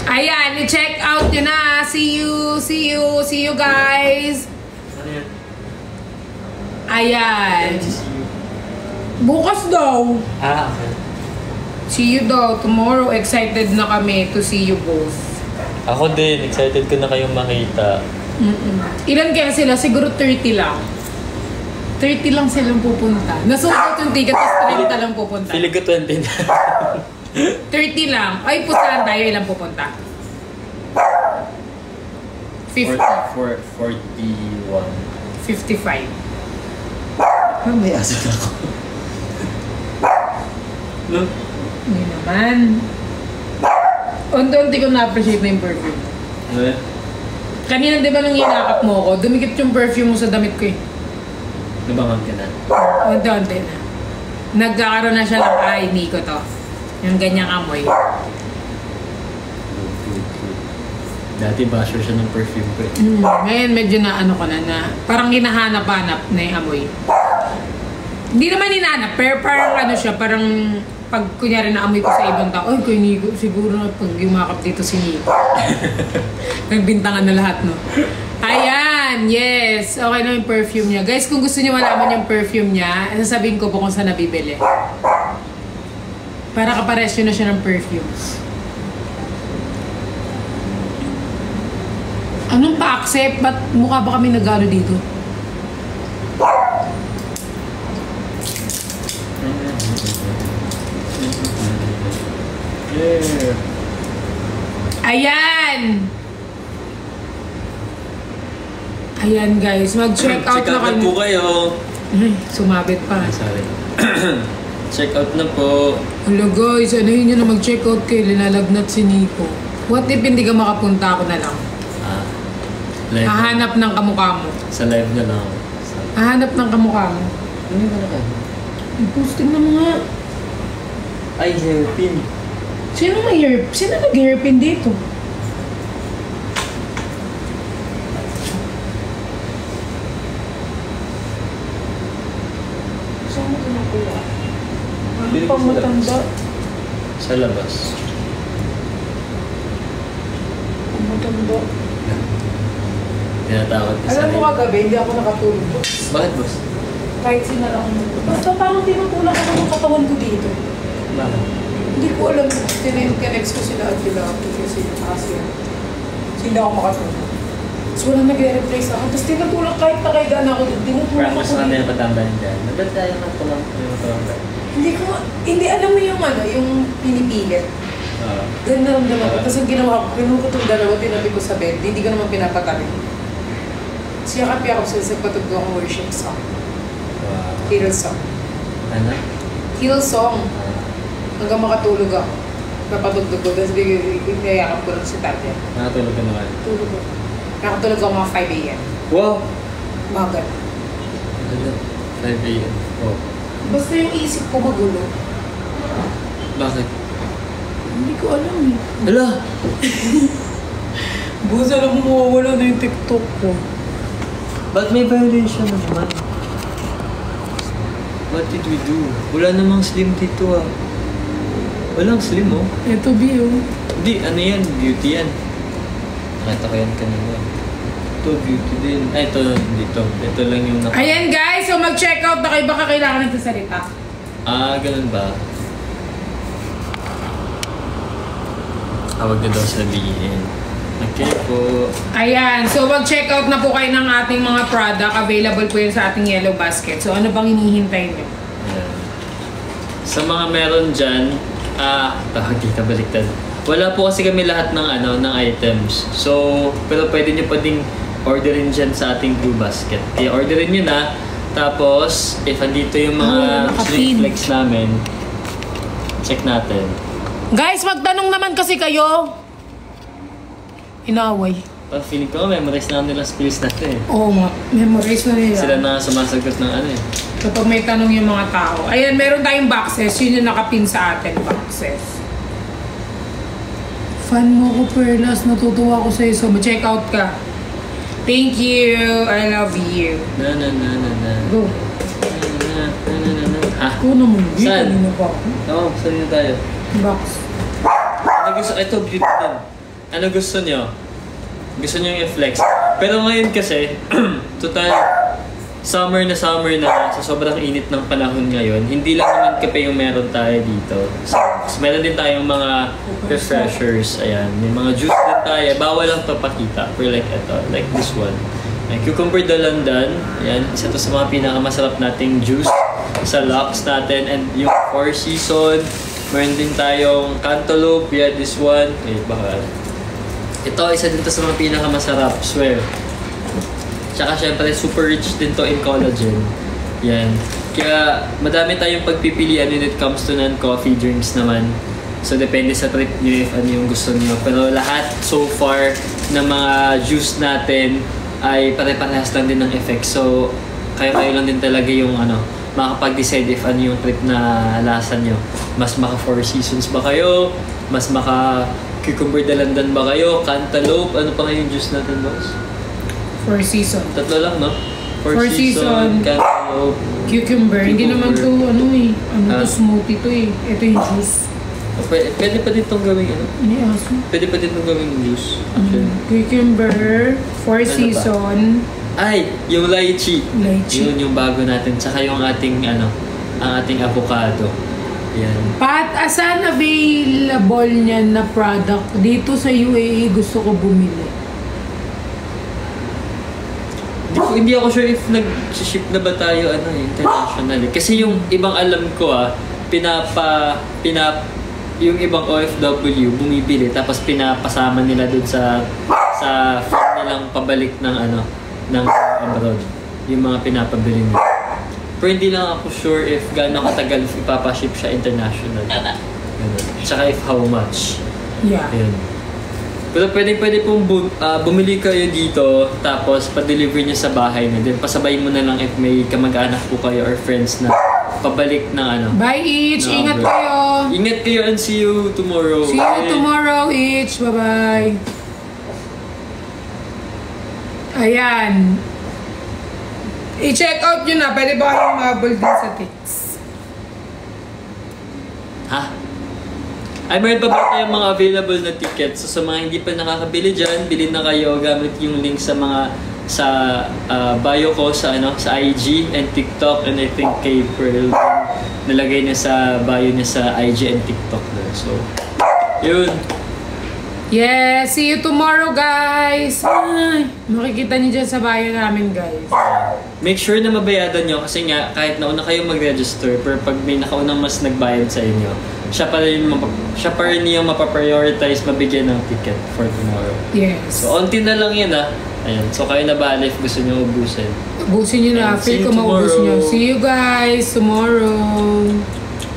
Ayan, i-check out nyo na. See you guys. Ano yan? Ayan. Bukas daw. Okay. See you daw. Tomorrow, excited na kami to see you both. Ako din, excited ko na kayong makita. Ilan kaya sila? Siguro 30 lang. 30 lang silang pupunta. Nasuot yung ticket, tapos 30 lang pupunta. Feeling ko 20 na. 30 lang. Ay, pustahan tayo. Ilang pupunta? 50. 41. 55. May aso na ako. No? Hindi naman. Unti-unti ko na-appreciate na yung perfume. Ano yan? Kanina di ba nung inakap mo ako, dumikit yung perfume mo sa damit ko eh. Nabangan ka na. Unti-unti na. Nagkakaroon na siya ng, ay, hindi ko to. Yung ganyang amoy. Dati basher siya ng perfume ko eh. Ngayon medyo na ano ko na parang hinahanap-hanap na yung amoy. Hindi naman hinahanap, pero parang ano siya, parang pag kunyari na amoy ko sa ibang tao, ay kay Nico, siguro na pag yumakap dito si Nico. Nagbintangan na lahat, no? Ayan, yes. Okay na yung perfume niya. Guys, kung gusto niyo malaman yung perfume niya, sasabihin ko po kung saan nabibili. Para kapares yun na siya ng perfumes. Anong pa-accept? Ba't mukha ba kami nag-ano dito? Yeah. Ayan! Ayan guys, mag-check out Check na out na kami. po kayo. Ay, sumabit pa. Sorry. Check out na po. Hello guys, anahin nyo na mag-check out kayo. Linalagnat si Nico. What if hindi ka makapunta, ako na lang? Live. Hahanap ng kamukha mo. Sa live na lang. Hahanap ng kamukha mo. Ano yung ka? I-posting na mga... Ay, hairpin. Sino nag-hairpin dito? Saan mo ito nakuha? Ano pang matanda? Sa labas. Pang matanda. Tinatakot ka sa Alam mo live. kagabi, hindi ako nakatulog. Bakit, boss? Kahit sinara ako. Basta parang tinutulak ako ng katawan ko dito. Bakit? Hindi ko alam. Tinenex ko sila at sila kasi Asia. Hindi ako makatulog. So walang nag-reply sa akin. Tapos tinutulak kahit nakaigaan ako dito. Tinutulak Parang mas ako. kami na patambahin dyan. Ba't tayo magtulang? Hindi alam mo yung ano, yung pinipilit. Ganun naramdaman ko. Tapos ang ginawa ko, kinuha ko itong dalawa, tinabi ko sa bed. Hindi ko naman pinapatabi. Siya kapi ako sa patugdo akong worship song. Wow. Hill song. Ano? Hill song. Hanggang makatulog ako. Napatugtog ko. Tapos inayakap ko lang si Tatya. Nakatulog ka naman. Tulog ko. Nakatulog ako mga 5 a.m. Wow! Mga ganun. Ano? 5 a.m. Oh. Basta yung isip ko magulo. Bakit? Hindi ko alam eh. Hala! Bukas alam mo mawawala na yung TikTok ko. Ba't may violation na naman? What did we do? Wala namang slim dito ah. Walang slim oh. Ito, Bio. Hindi, ano yan? Beauty yan. Nakita ko yan kanina. Ito, beauty din. Ay, ito dito. Ito lang yung Ayan guys, so mag-check out na kayo. Baka kailangan nito salita. ganun ba? Huwag na daw sabihin. Okay po. Ayan, so mag-check out na po kayo ng ating mga product. Available po yun sa ating yellow basket. So ano bang hinihintay nyo? Ayan. Sa mga meron dyan, tawag dito baliktad. Wala po kasi kami lahat ng ng items. So, pero pwede nyo pa ding orderin dyan sa ating blue basket. I-orderin nyo na. Tapos, if andito yung mga nakapin. flex namin, check natin. Guys, magtanong naman kasi kayo. Inaaway. Parang feeling ko, memorize na nila skills natin eh. Oo nga, memorize na nila. Sila na sumasagot ng ano eh. Kapag may tanong yung mga tao. Ayan, meron tayong boxes. Yun yung nakapin sa atin, boxes. Fan mo ko, Perlas. Natutuwa ko sa'yo. So, ma-check out ka. Thank you. I love you. Na na na na na. Go. Na na na na Ha? Kuno mo. Saan? Kanina pa ako. Oo, saan na tayo? Box. Ano gusto? Ito, beauty din. Ano gusto nyo? Gusto nyo yung i-flex. Pero ngayon kasi, total, summer na sa sobrang init ng panahon ngayon, hindi lang naman kape yung meron tayo dito. So meron din tayong mga refreshers. Ayan, may mga juice din tayo. Bawal lang to pakita. Pero like ito, like this one. Ayan, Cucumber Dalandan. Ayan, isa to sa mga pinakamasarap nating juice sa Lux natin. And yung Four Season. Meron din tayong Cantaloupe. Yeah, this one. Wait, baka. Ito, isa din to sa mga pinakamasarap. Swear. Tsaka syempre, super rich din to in collagen. Yan. Kaya madami tayong pagpipilian when it comes to non-coffee drinks naman. So depende sa trip nyo if ano yung gusto nyo. Pero lahat so far na mga juice natin ay pare-parehas lang din ng effect. So kayo lang din talaga yung makapag-decide if ano yung trip na lasa nyo. Mas maka Four Seasons ba kayo? Mas maka Cucumber Dalandan ba kayo? Cantaloupe? Ano pa nga yung juice natin, boss? Four Season. Tatlo lang, no? Four Season, Cantaloupe, Cucumber. Hindi naman to, to smoothie to eh. Ito yung juice. Pwede pa din itong gawing Aso. Pwede pa din itong gawing juice. Actually. Cucumber, Four Ano Season. Ay, yung lychee. Lychee. Yun yung bago natin. Tsaka yung ating, ang ating avocado. Yan. Pat, asan available niyan na product? Dito sa UAE gusto ko bumili. Hindi ako sure if nag-ship na ba tayo internationally. Kasi yung ibang alam ko yung ibang OFW bumibili tapos pinapasama nila dun sa farm nilang pabalik ng ng abroad. Yung mga pinapabili nila. Pero hindi lang ako sure if gaano katagal ipapaship siya international. Ganun. Tsaka if how much. Yeah. Ayun. Pero pwede pong bumili kayo dito tapos pa-deliver niya sa bahay niyo. Then pasabay mo na lang if may kamag-anak po kayo or friends na pabalik ng Bye each! Ingat kayo! Ingat kayo and see you tomorrow. See you tomorrow each! Bye-bye! Ayan. I-check out nyo na. Pwede ba kayong mabol din sa tics? Ha? Ay, meron pa ba tayong mga available na tickets? So, sa mga hindi pa nakakabili dyan, bilhin na kayo gamit yung link sa bio ko sa IG and TikTok, and I think kay Pearl nalagay niya sa bio niya sa IG and TikTok na. So, yun. Yeah, see you tomorrow guys! Ay, makikita niyo dyan sa bio namin guys. Make sure na mabayadan nyo kasi nga kahit nauna kayo mag-register, pero pag may nakaunang mas nagbayad sa inyo, siya pa rin yung mapaprioritize mabigyan ng ticket for tomorrow. Yes. So, onti na lang yan Ayan. So, kayo na ba if gusto nyo ubusin? Ubusin nyo na. Feel ko maubos nyo. See you guys tomorrow.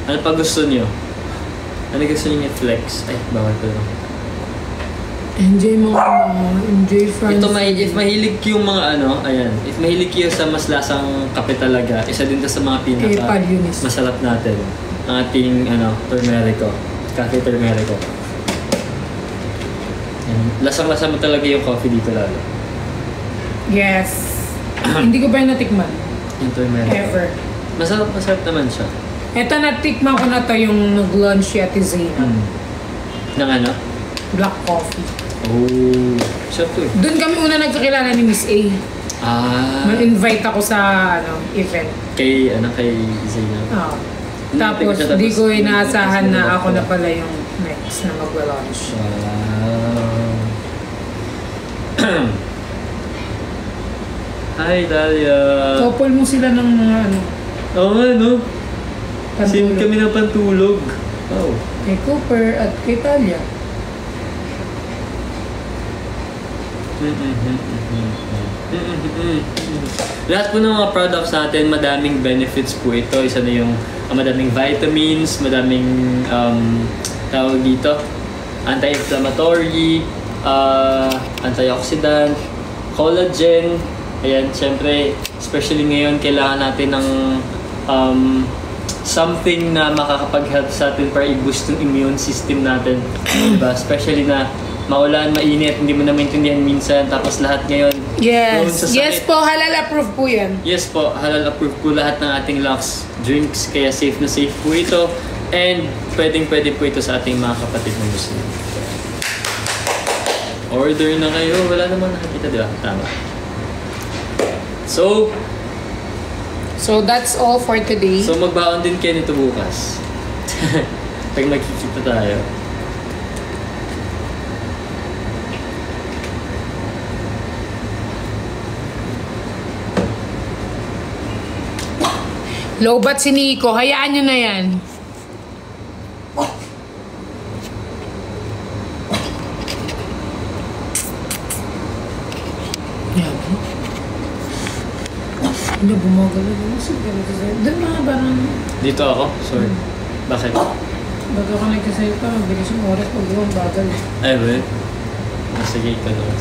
Ano pa gusto nyo? Ano gusto nyo i-flex? Ay, bawal ko lang. Enjoy enjoy friends. Ito, if mahilig yung mga ayan. If mahilig kayo sa mas lasang kape talaga, isa din to sa mga pinaka masarap natin. Ang ating, turmerico. Cafe turmerico. Lasang-lasa mo talaga yung coffee dito lalo. Yes. Hindi ko pa yung natikman. Yung turmerico. Ever. Masarap naman siya. Ito, natikman ko na to yung nag-lunch si Ate Zayna. Ng Black coffee. Oh, sarap to eh. Doon kami una nagkakilala ni Miss A. Ma-invite ako sa event. Kay Zayna. Oo. Tapos, di ko inaasahan na ako na pala yung next na mag-launch. Wow. Hi, Dalia. Couple mo sila ng mga Oo nga, no? pantulog. Same kami ng pantulog. Wow. Kay Cooper at kay Talia. Lahat po ng mga products natin, madaming benefits po ito. Isa na yung madaming vitamins, madaming tawag dito, anti-inflammatory, antioxidant, collagen. Ayan, syempre, especially ngayon, kailangan natin ng something na makakapag-help sa atin para i-boost yung immune system natin. Diba? Especially na maulan, mainit, hindi mo na maintindihan minsan, tapos lahat ngayon prone sa Yes. sakit. Yes po, halal approved po yan. Yes po, halal approved po lahat ng ating Lux drinks, kaya safe na safe po ito. And pwede po ito sa ating mga kapatid na Muslim. Order na kayo, wala namang nakakita, di ba? Tama. So that's all for today. So magbaon din kayo nito bukas. Pag magkikita tayo. Lobat si Nico, hayaan nyo na yan. Yan. Hindi, bumagalo. Doon mga parang... Dito ako? Sorry. Bakit? Bago ka nagkasalita, mabilis yung oras pag buwang bagal. Ay, ba? Nasa gate ka doon.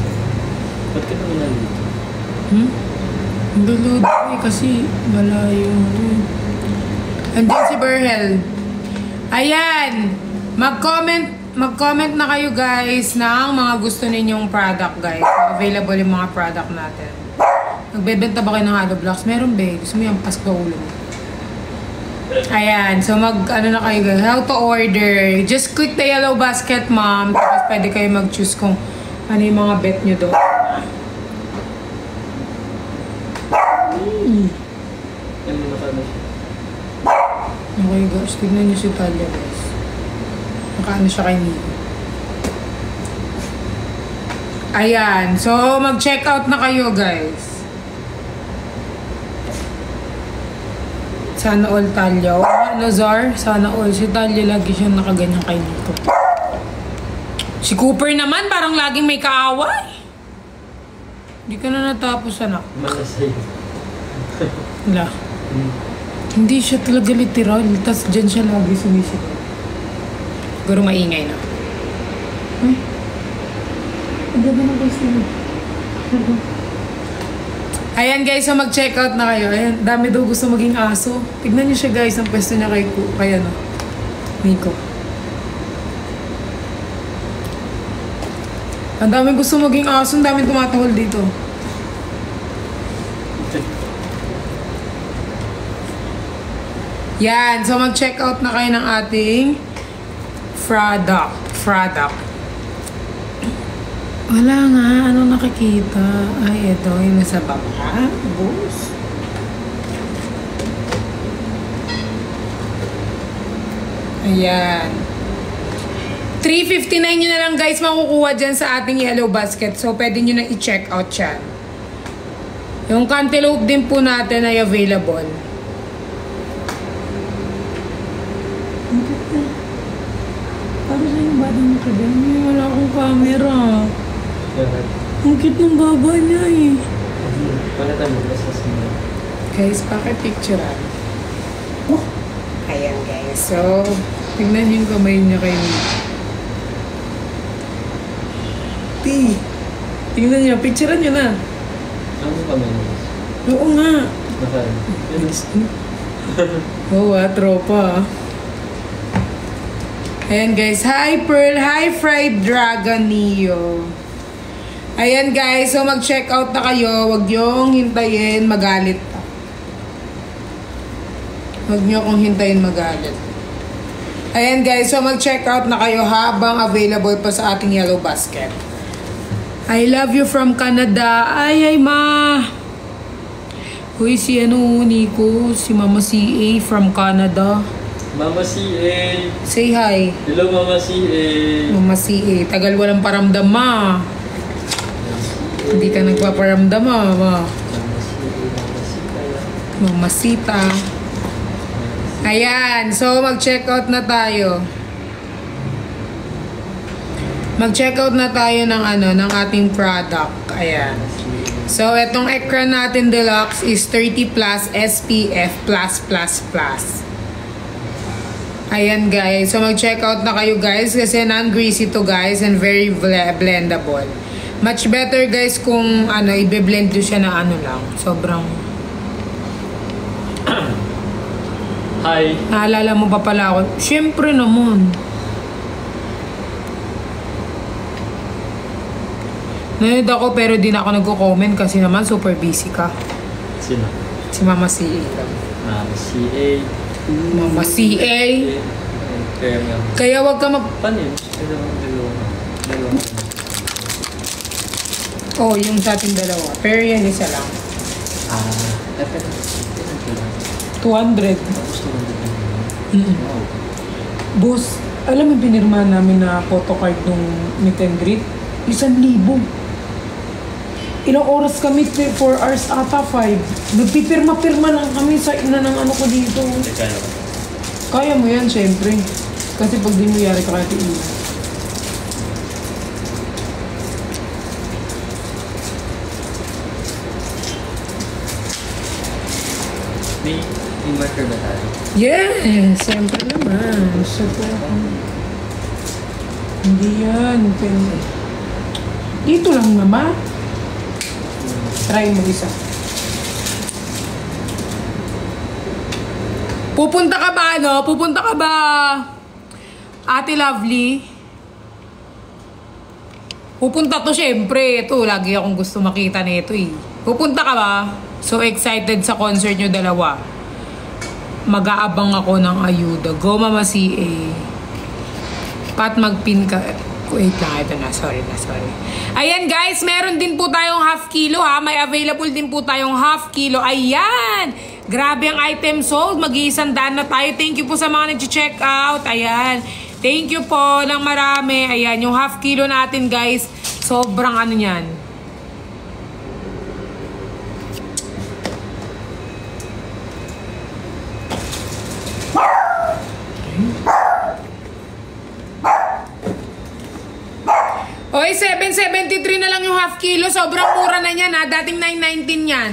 Ba't ka naman nandito? Doon kasi malayo. Andiyan si Berhel. Ayan! Mag-comment na kayo guys ng mga gusto ninyong product guys. So, available yung mga product natin. Nagbebenta ba kayo ng Halo Blocks? Meron ba? Gusto mo yung pasko ulo mo? Ayan. So ano na kayo guys. How to order. Just click the yellow basket ma'am. Tapos pwede kayo mag-choose kung ano yung mga bet nyo doon. Okay guys. Tignan nyo si Talia guys. Nakaano siya kay Nico. Ayan. So mag-check out na kayo guys. Sana all Talia. Ano Zar? Sana all. Si Talia lagi siya nakaganyan kay Nico. Si Cooper naman parang laging may kaaway. Hindi ka na natapos anak. Malasay. Wala. Hindi siya talaga literal. Tapos dyan siya lagi sumisigaw. Siguro maingay na. Ay. Ang ganda ng guys nila. Ayan guys, so mag-check out na kayo. Ayan, dami daw gusto maging aso. Tignan niyo siya guys, ang pwesto niya kay ano, Nico. Ang daming gusto maging aso, ang daming tumatahol dito. Yan, so mag-check out na kayo ng ating product. Wala nga, ano nakikita? Ay, ito, yung nasa baba. Boss. Ayan. 359 nyo na lang guys makukuha dyan sa ating yellow basket. So, pwede nyo na i-check out yan. Yung cantaloupe din po natin ay available. Para sa yung bata mo ka din. Wala akong camera. Ang cute ng baba niya eh. Wala tayo sa sinila. Guys, pakipicturean. Ayan guys. So, tignan yung kamay niya kay Nico. Tingnan niyo, picturean niyo na. Ano ba man? Oo nga. Nasaan? Oo tropa. Ayan guys, hi Pearl, hi Fried Dragon Neo. Ayan guys, so mag-check out na kayo. Huwag niyong hintayin magalit. Huwag niyo kong hintayin magalit. Ayan guys, so mag-check out na kayo habang available pa sa ating yellow basket. I love you from Canada. Ay ma. Uy, si Nico, si Mama CA from Canada. Mama CA. Say hi. Hello Mama CA. Mama CA, tagal walang paramdam ma. Hindi ka nagpaparamdam ma. Mama Sita. Ayan, so mag-check out na tayo. Mag-check out na tayo ng ng ating product. Ayan. So, itong Ecran natin Deluxe is 30 plus SPF plus. Ayan guys. So, mag-check out na kayo guys kasi non-greasy to guys and very blendable. Much better guys kung i-blend nyo siya na lang. Sobrang... Hi. Naalala mo pa pala ako? Siyempre naman. Nanood ako pero di na ako nagko-comment kasi naman super busy ka. Sino? Si Mama CA lang. CA. Mama CA. Kaya nga. Kaya wag ka mag... Paano yun? Dalawa. Oh, yung sa ating dalawa. Pero yan isa lang. Pero... 200. Gusto ko Wow. Boss, alam mo pinirmahan namin na photocard nung meet and greet? 1,000. Ilang oras kami? 4 hours ata, 5. Nagpipirma-pirma lang kami sa ina ng ano ko dito. Kaya mo yan, syempre. Kasi pag di mo yari ka kaya tiilan. May marker ba tayo? Yes, siyempre naman. Siyempre ako. Hindi yan. Dito lang naman. Try mo isa. Pupunta ka ba, ano? Pupunta ka ba, Ate Lovely? Pupunta to syempre. Ito, lagi akong gusto makita nito eh. Pupunta ka ba? So excited sa concert nyo dalawa. Mag-aabang ako ng ayuda. Go Mama CA. Pat magpin ka. Wait lang, ito na. Sorry. Ayan guys, meron din po tayong half kilo ha. May available din po tayong half kilo. Ayan! Grabe ang item sold. Mag-100 na tayo. Thank you po sa mga nag-check out. Ayan. Thank you po ng marami. Ayan, yung half kilo natin guys. Sobrang ano yan. Okay, 773 na lang yung half kilo. Sobrang mura na yan ha. Dating 919 yan.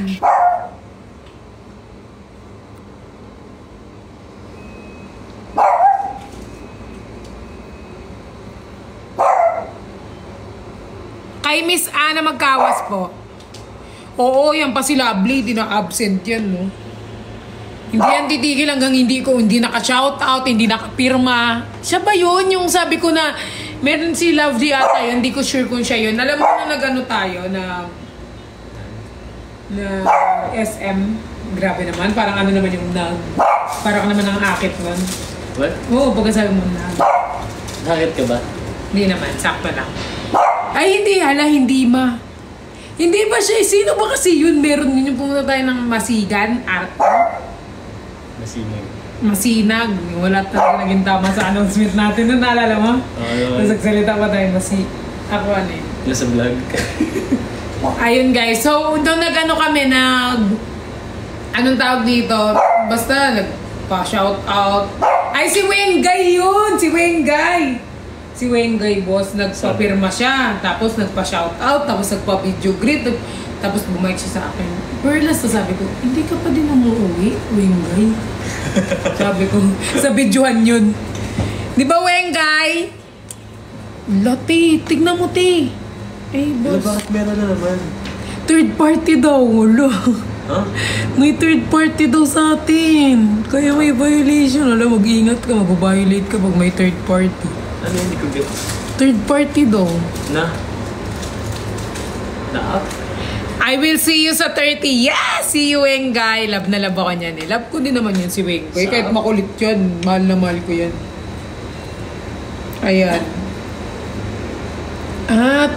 Kay Miss Ana Magkawas po. Oo, yan pa si Lovely. Di na absent yan, no? Hindi yan titigil hanggang hindi naka-shoutout, hindi naka-pirma. Siya ba yun? Yung sabi ko na meron si Lovely ata yun. Hindi ko sure kung siya yun. Alam mo na nag-ano tayo na SM. Grabe naman. Parang ano naman yung parang naman ang akit nun. What? Oo, pagkasabi mo na. Nakit ka ba? Hindi naman. Sakto lang. Ay, hindi. Hala, hindi ma. Hindi ba siya? Sino ba kasi yun? Meron din yung pumunta tayo ng Masigan. Masinag. Wala talaga naging tama sa announcement natin. Noon, naalala mo? Tapos nagsalita pa tayo Ako ano eh. Nasa vlog. Ayun guys. So, doon nag-ano kami anong tawag dito? Basta nagpa-shout out. Ay, si Wengay yun! Si Wengay, boss. Nagpapirma siya. Tapos nagpa-shout out. Tapos nagpa-video greet. Tapos bumike siya sa akin. Perlas, sabi ko, hindi ka pa din umuwi, Wengay. Sabi ko, sa videohan yun. Di ba, Wengay? Lati, tignan mo, ti. Eh, boss. Bakit meron na naman? Third party daw, wala. Huh? May third party daw sa atin. Kaya may violation. Alam, mag-iingat ka, mag-violate ka pag may third party. Ano hindi ko get? Third party daw. Na-up? I will see you sa 30. Yes! See you, Wengay. Love na love ako niyan eh. Love ko din naman yan si Wengay. Kahit makulit yan, mahal na mahal ko yan. Ayan.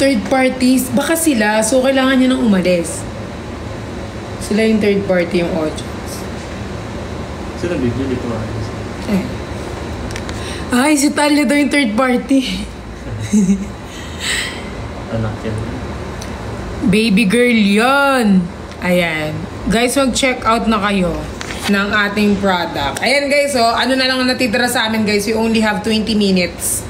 Third parties. Baka sila, so kailangan niya nang umalis. Sila yung third party, yung audience. Sino bibili ko ayos? Ay, si Talia daw yung third party. Anak yan. Baby girl yon. Ayan. Guys, mag-check out na kayo ng ating product. Ayan guys, ano na lang ang natitira sa amin guys. We only have 20 minutes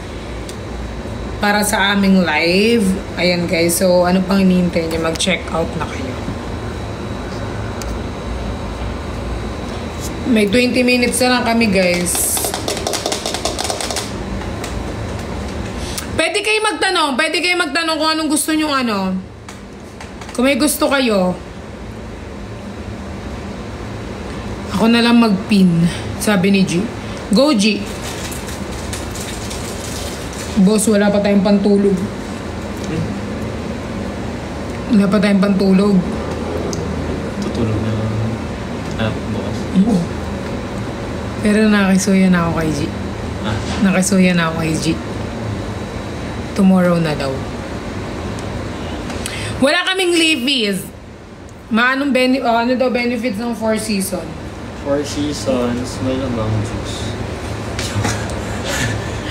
para sa aming live. Ayan guys, so ano pang hinihintay niyo? Mag-check out na kayo. May 20 minutes na lang kami guys. Pwede kayo magtanong kung anong gusto nyo Kung may gusto kayo, ako na lang mag-pin, sabi ni G. Go, G. Boss, wala pa tayong pantulog. Wala pa tayong pantulog. Tutulog na bukas. Pero nakisuya na ako kay G. Nakisuya na ako kay G. Tomorrow na daw. Wala kaming leavies. Ano daw benefits ng 4 season? 4 seasons, malamang juice.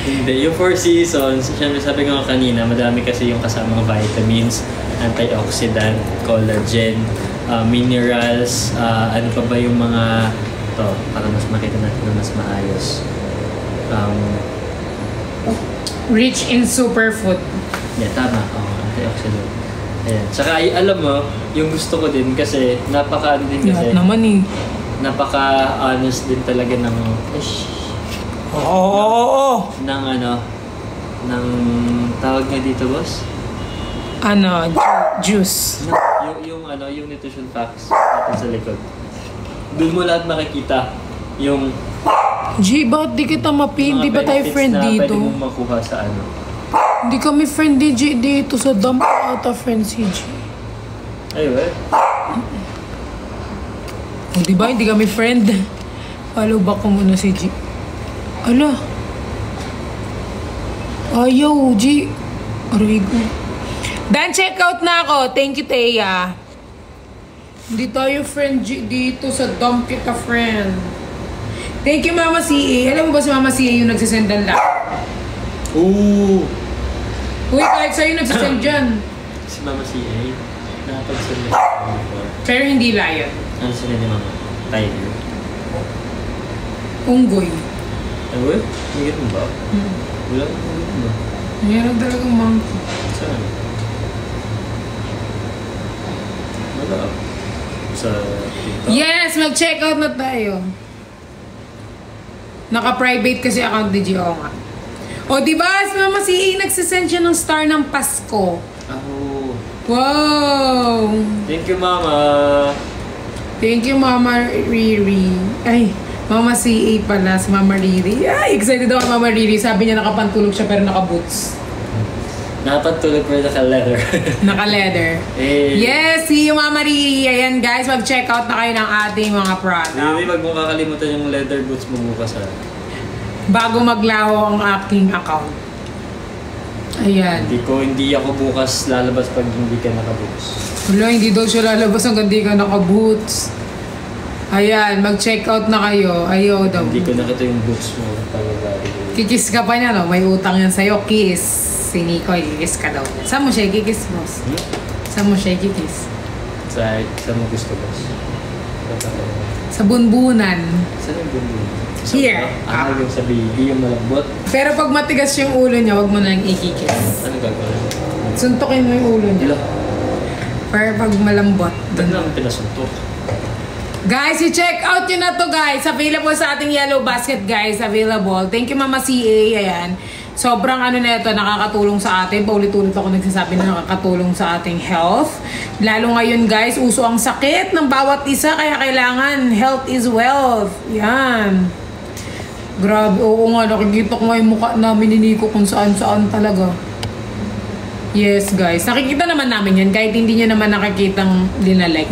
Hindi, yung 4 seasons, siyempre sabi ko kanina, madami kasi yung kasamang vitamins, antioxidant, collagen, minerals, ano pa ba yung mga to, para mas makita natin na mas maayos. Rich in superfood. Yeah, tama. Antioxidant. Ayan. Tsaka alam mo, yung gusto ko din kasi napaka ano din kasi. Lahat naman eh. Napaka-honest din talaga ng ng ng tawag nga dito, boss? Juice. Yung nutrition facts natin sa likod. Doon mo lahat makikita yung G, bakit di kita mapin? Di ba tayo friend dito? Pwede mong makuha sa Hindi kami friend ni G dito sa dump ata friend si G. Ayun O, di ba? Hindi kami friend. Follow back ko muna si G. Ala. Ayaw, G. Aray ko. Dan, check out na ako. Thank you, Teya. Hindi tayo friend G dito sa dump kita friend. Thank you, Mama C.A. Alam mo ba si Mama C.A. yung nagsisend ng lahat? Ooh! Uy, kahit sa'yo nagsisend dyan. Si Mama C.A. Nakapag-send before. Pero hindi lion. Ano sila ni Mama? Tiger? Unggoy. Ay, well? May ganun ba? Wala kang ganun ba? Meron talagang monkey. Saan? Wala. Sa TikTok? Yes! Mag-check out na tayo. Naka-private kasi account ni Gio nga. O, diba? Si Mama C.A. nagsisend siya ng star ng Pasko. Oh. Wow! Thank you, Mama. Thank you, Mama Riri. Ay, Mama C.A. pala, si Mama Riri. Ay, excited ako Mama Riri. Sabi niya nakapantulog siya pero naka-boots. Nakapantulog pero naka-leather. Naka-leather. Yes, see you, Mama Riri. Ayan, guys, mag-check out na kayo ng ating mga product. Hindi, wag mo kakalimutan yung leather boots mo bukas, ha? Bago maglaho ang aking account. Ayan. Hindi ako bukas lalabas pag hindi ka naka-boots. Wala, hindi daw siya lalabas hanggang di ka naka-boots. Ayan, mag-check out na kayo. Ayaw daw. Hindi ko nakita yung boots mo. Kikis ka pa niya, no? May utang yan sa'yo. Kiss. Si Nico, kikis ka daw. Saan mo siya kikis, boss? Saan mo siya kikis? Saan mo gusto, boss? Sa bunbunan. Saan yung bunbunan? Here. Yung sa baby, yung malambot. Pero pag matigas yung ulo niya, wag mo nang ikikis. Ano gagawin? Suntukin mo yung ulo niya. Pero pag malambot. Ba't naman pinasuntok? Guys, i-check out nyo na to, guys. Available sa ating yellow basket, guys. Available. Thank you, Mama C.A. Ayan. Sobrang ano na ito, nakakatulong sa atin. Paulit-ulit ako nagsasabi na nakakatulong sa ating health. Lalo ngayon, guys, uso ang sakit ng bawat isa. Kaya kailangan, health is wealth. Yan. Grabe, oo nga, nakikita ko nga yung mukha namin ni Nico kung saan-saan talaga. Yes, guys. Nakikita naman namin yan. Kahit hindi niya naman nakikitang linalike,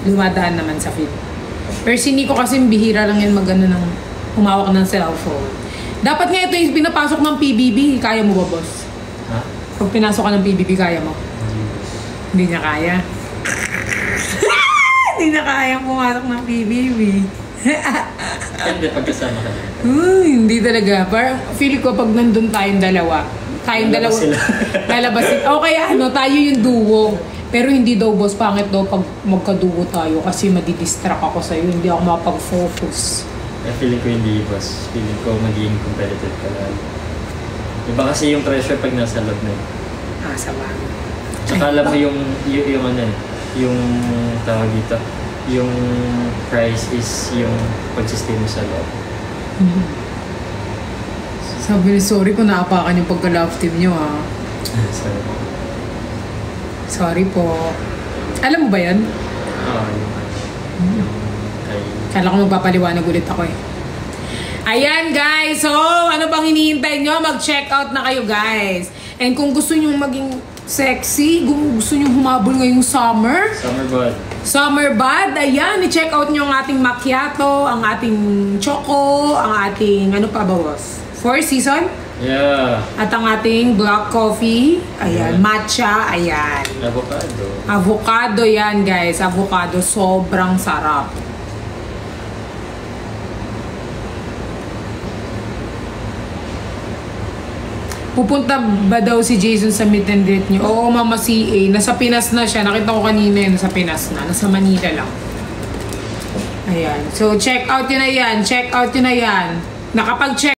lumadaan naman sa feed. Pero si Nico kasi bihira lang yan mag-ano ng humawak ng cellphone. Dapat nga ito yung pinapasok ng PBB. Kaya mo ba, boss? Ha? Pag pinasok ka ng PBB, kaya mo? Hindi niya kaya. Hindi niya kaya pumasok ng PBB. Hindi, pagkasama ka. Hindi talaga. Parang feeling ko pag nandun tayong dalawa. Lalabas sila. Lalabas sila. O kaya tayo yung duo. Pero hindi daw, boss, pangit daw pag magkaduo tayo kasi madidistract ako sa'yo. Hindi ako mapag-focus. Feeling ko hindi, boss. Feeling ko magiging competitive ka lang. Iba kasi yung pressure pag nasa loob na. Sama. Tsaka alam mo yung tawag dito, yung price is yung pagsistay mo sa loob. Sabi ni sorry kung naapakan yung pagka-love team nyo, ha. Sorry. Sorry po. Alam mo ba yan? Oo, Kala ko magpapaliwanag ulit ako eh. Ayan, guys. So, ano bang hinihintay nyo? Mag-check out na kayo, guys. And kung gusto nyo maging Sexy. Gusto nyo humabol ngayong summer. Summer bud. Summer bud. Ayan, i-check out nyo ang ating macchiato, ang ating choco, ang ating, ano pa ba, boss? Four Seasons? Yeah. At ang ating black coffee. Ayan, matcha. Ayan. Avocado. Avocado yan, guys. Avocado. Sobrang sarap. Pupunta ba daw si Jason sa meet and greet niyo? Oo, Mama CA. Nasa Pinas na siya. Nakita ko kanina yun. Nasa Pinas na. Nasa Manila lang. Ayan. So, check out yun na yan. Check out yun na yan. Nakapag-check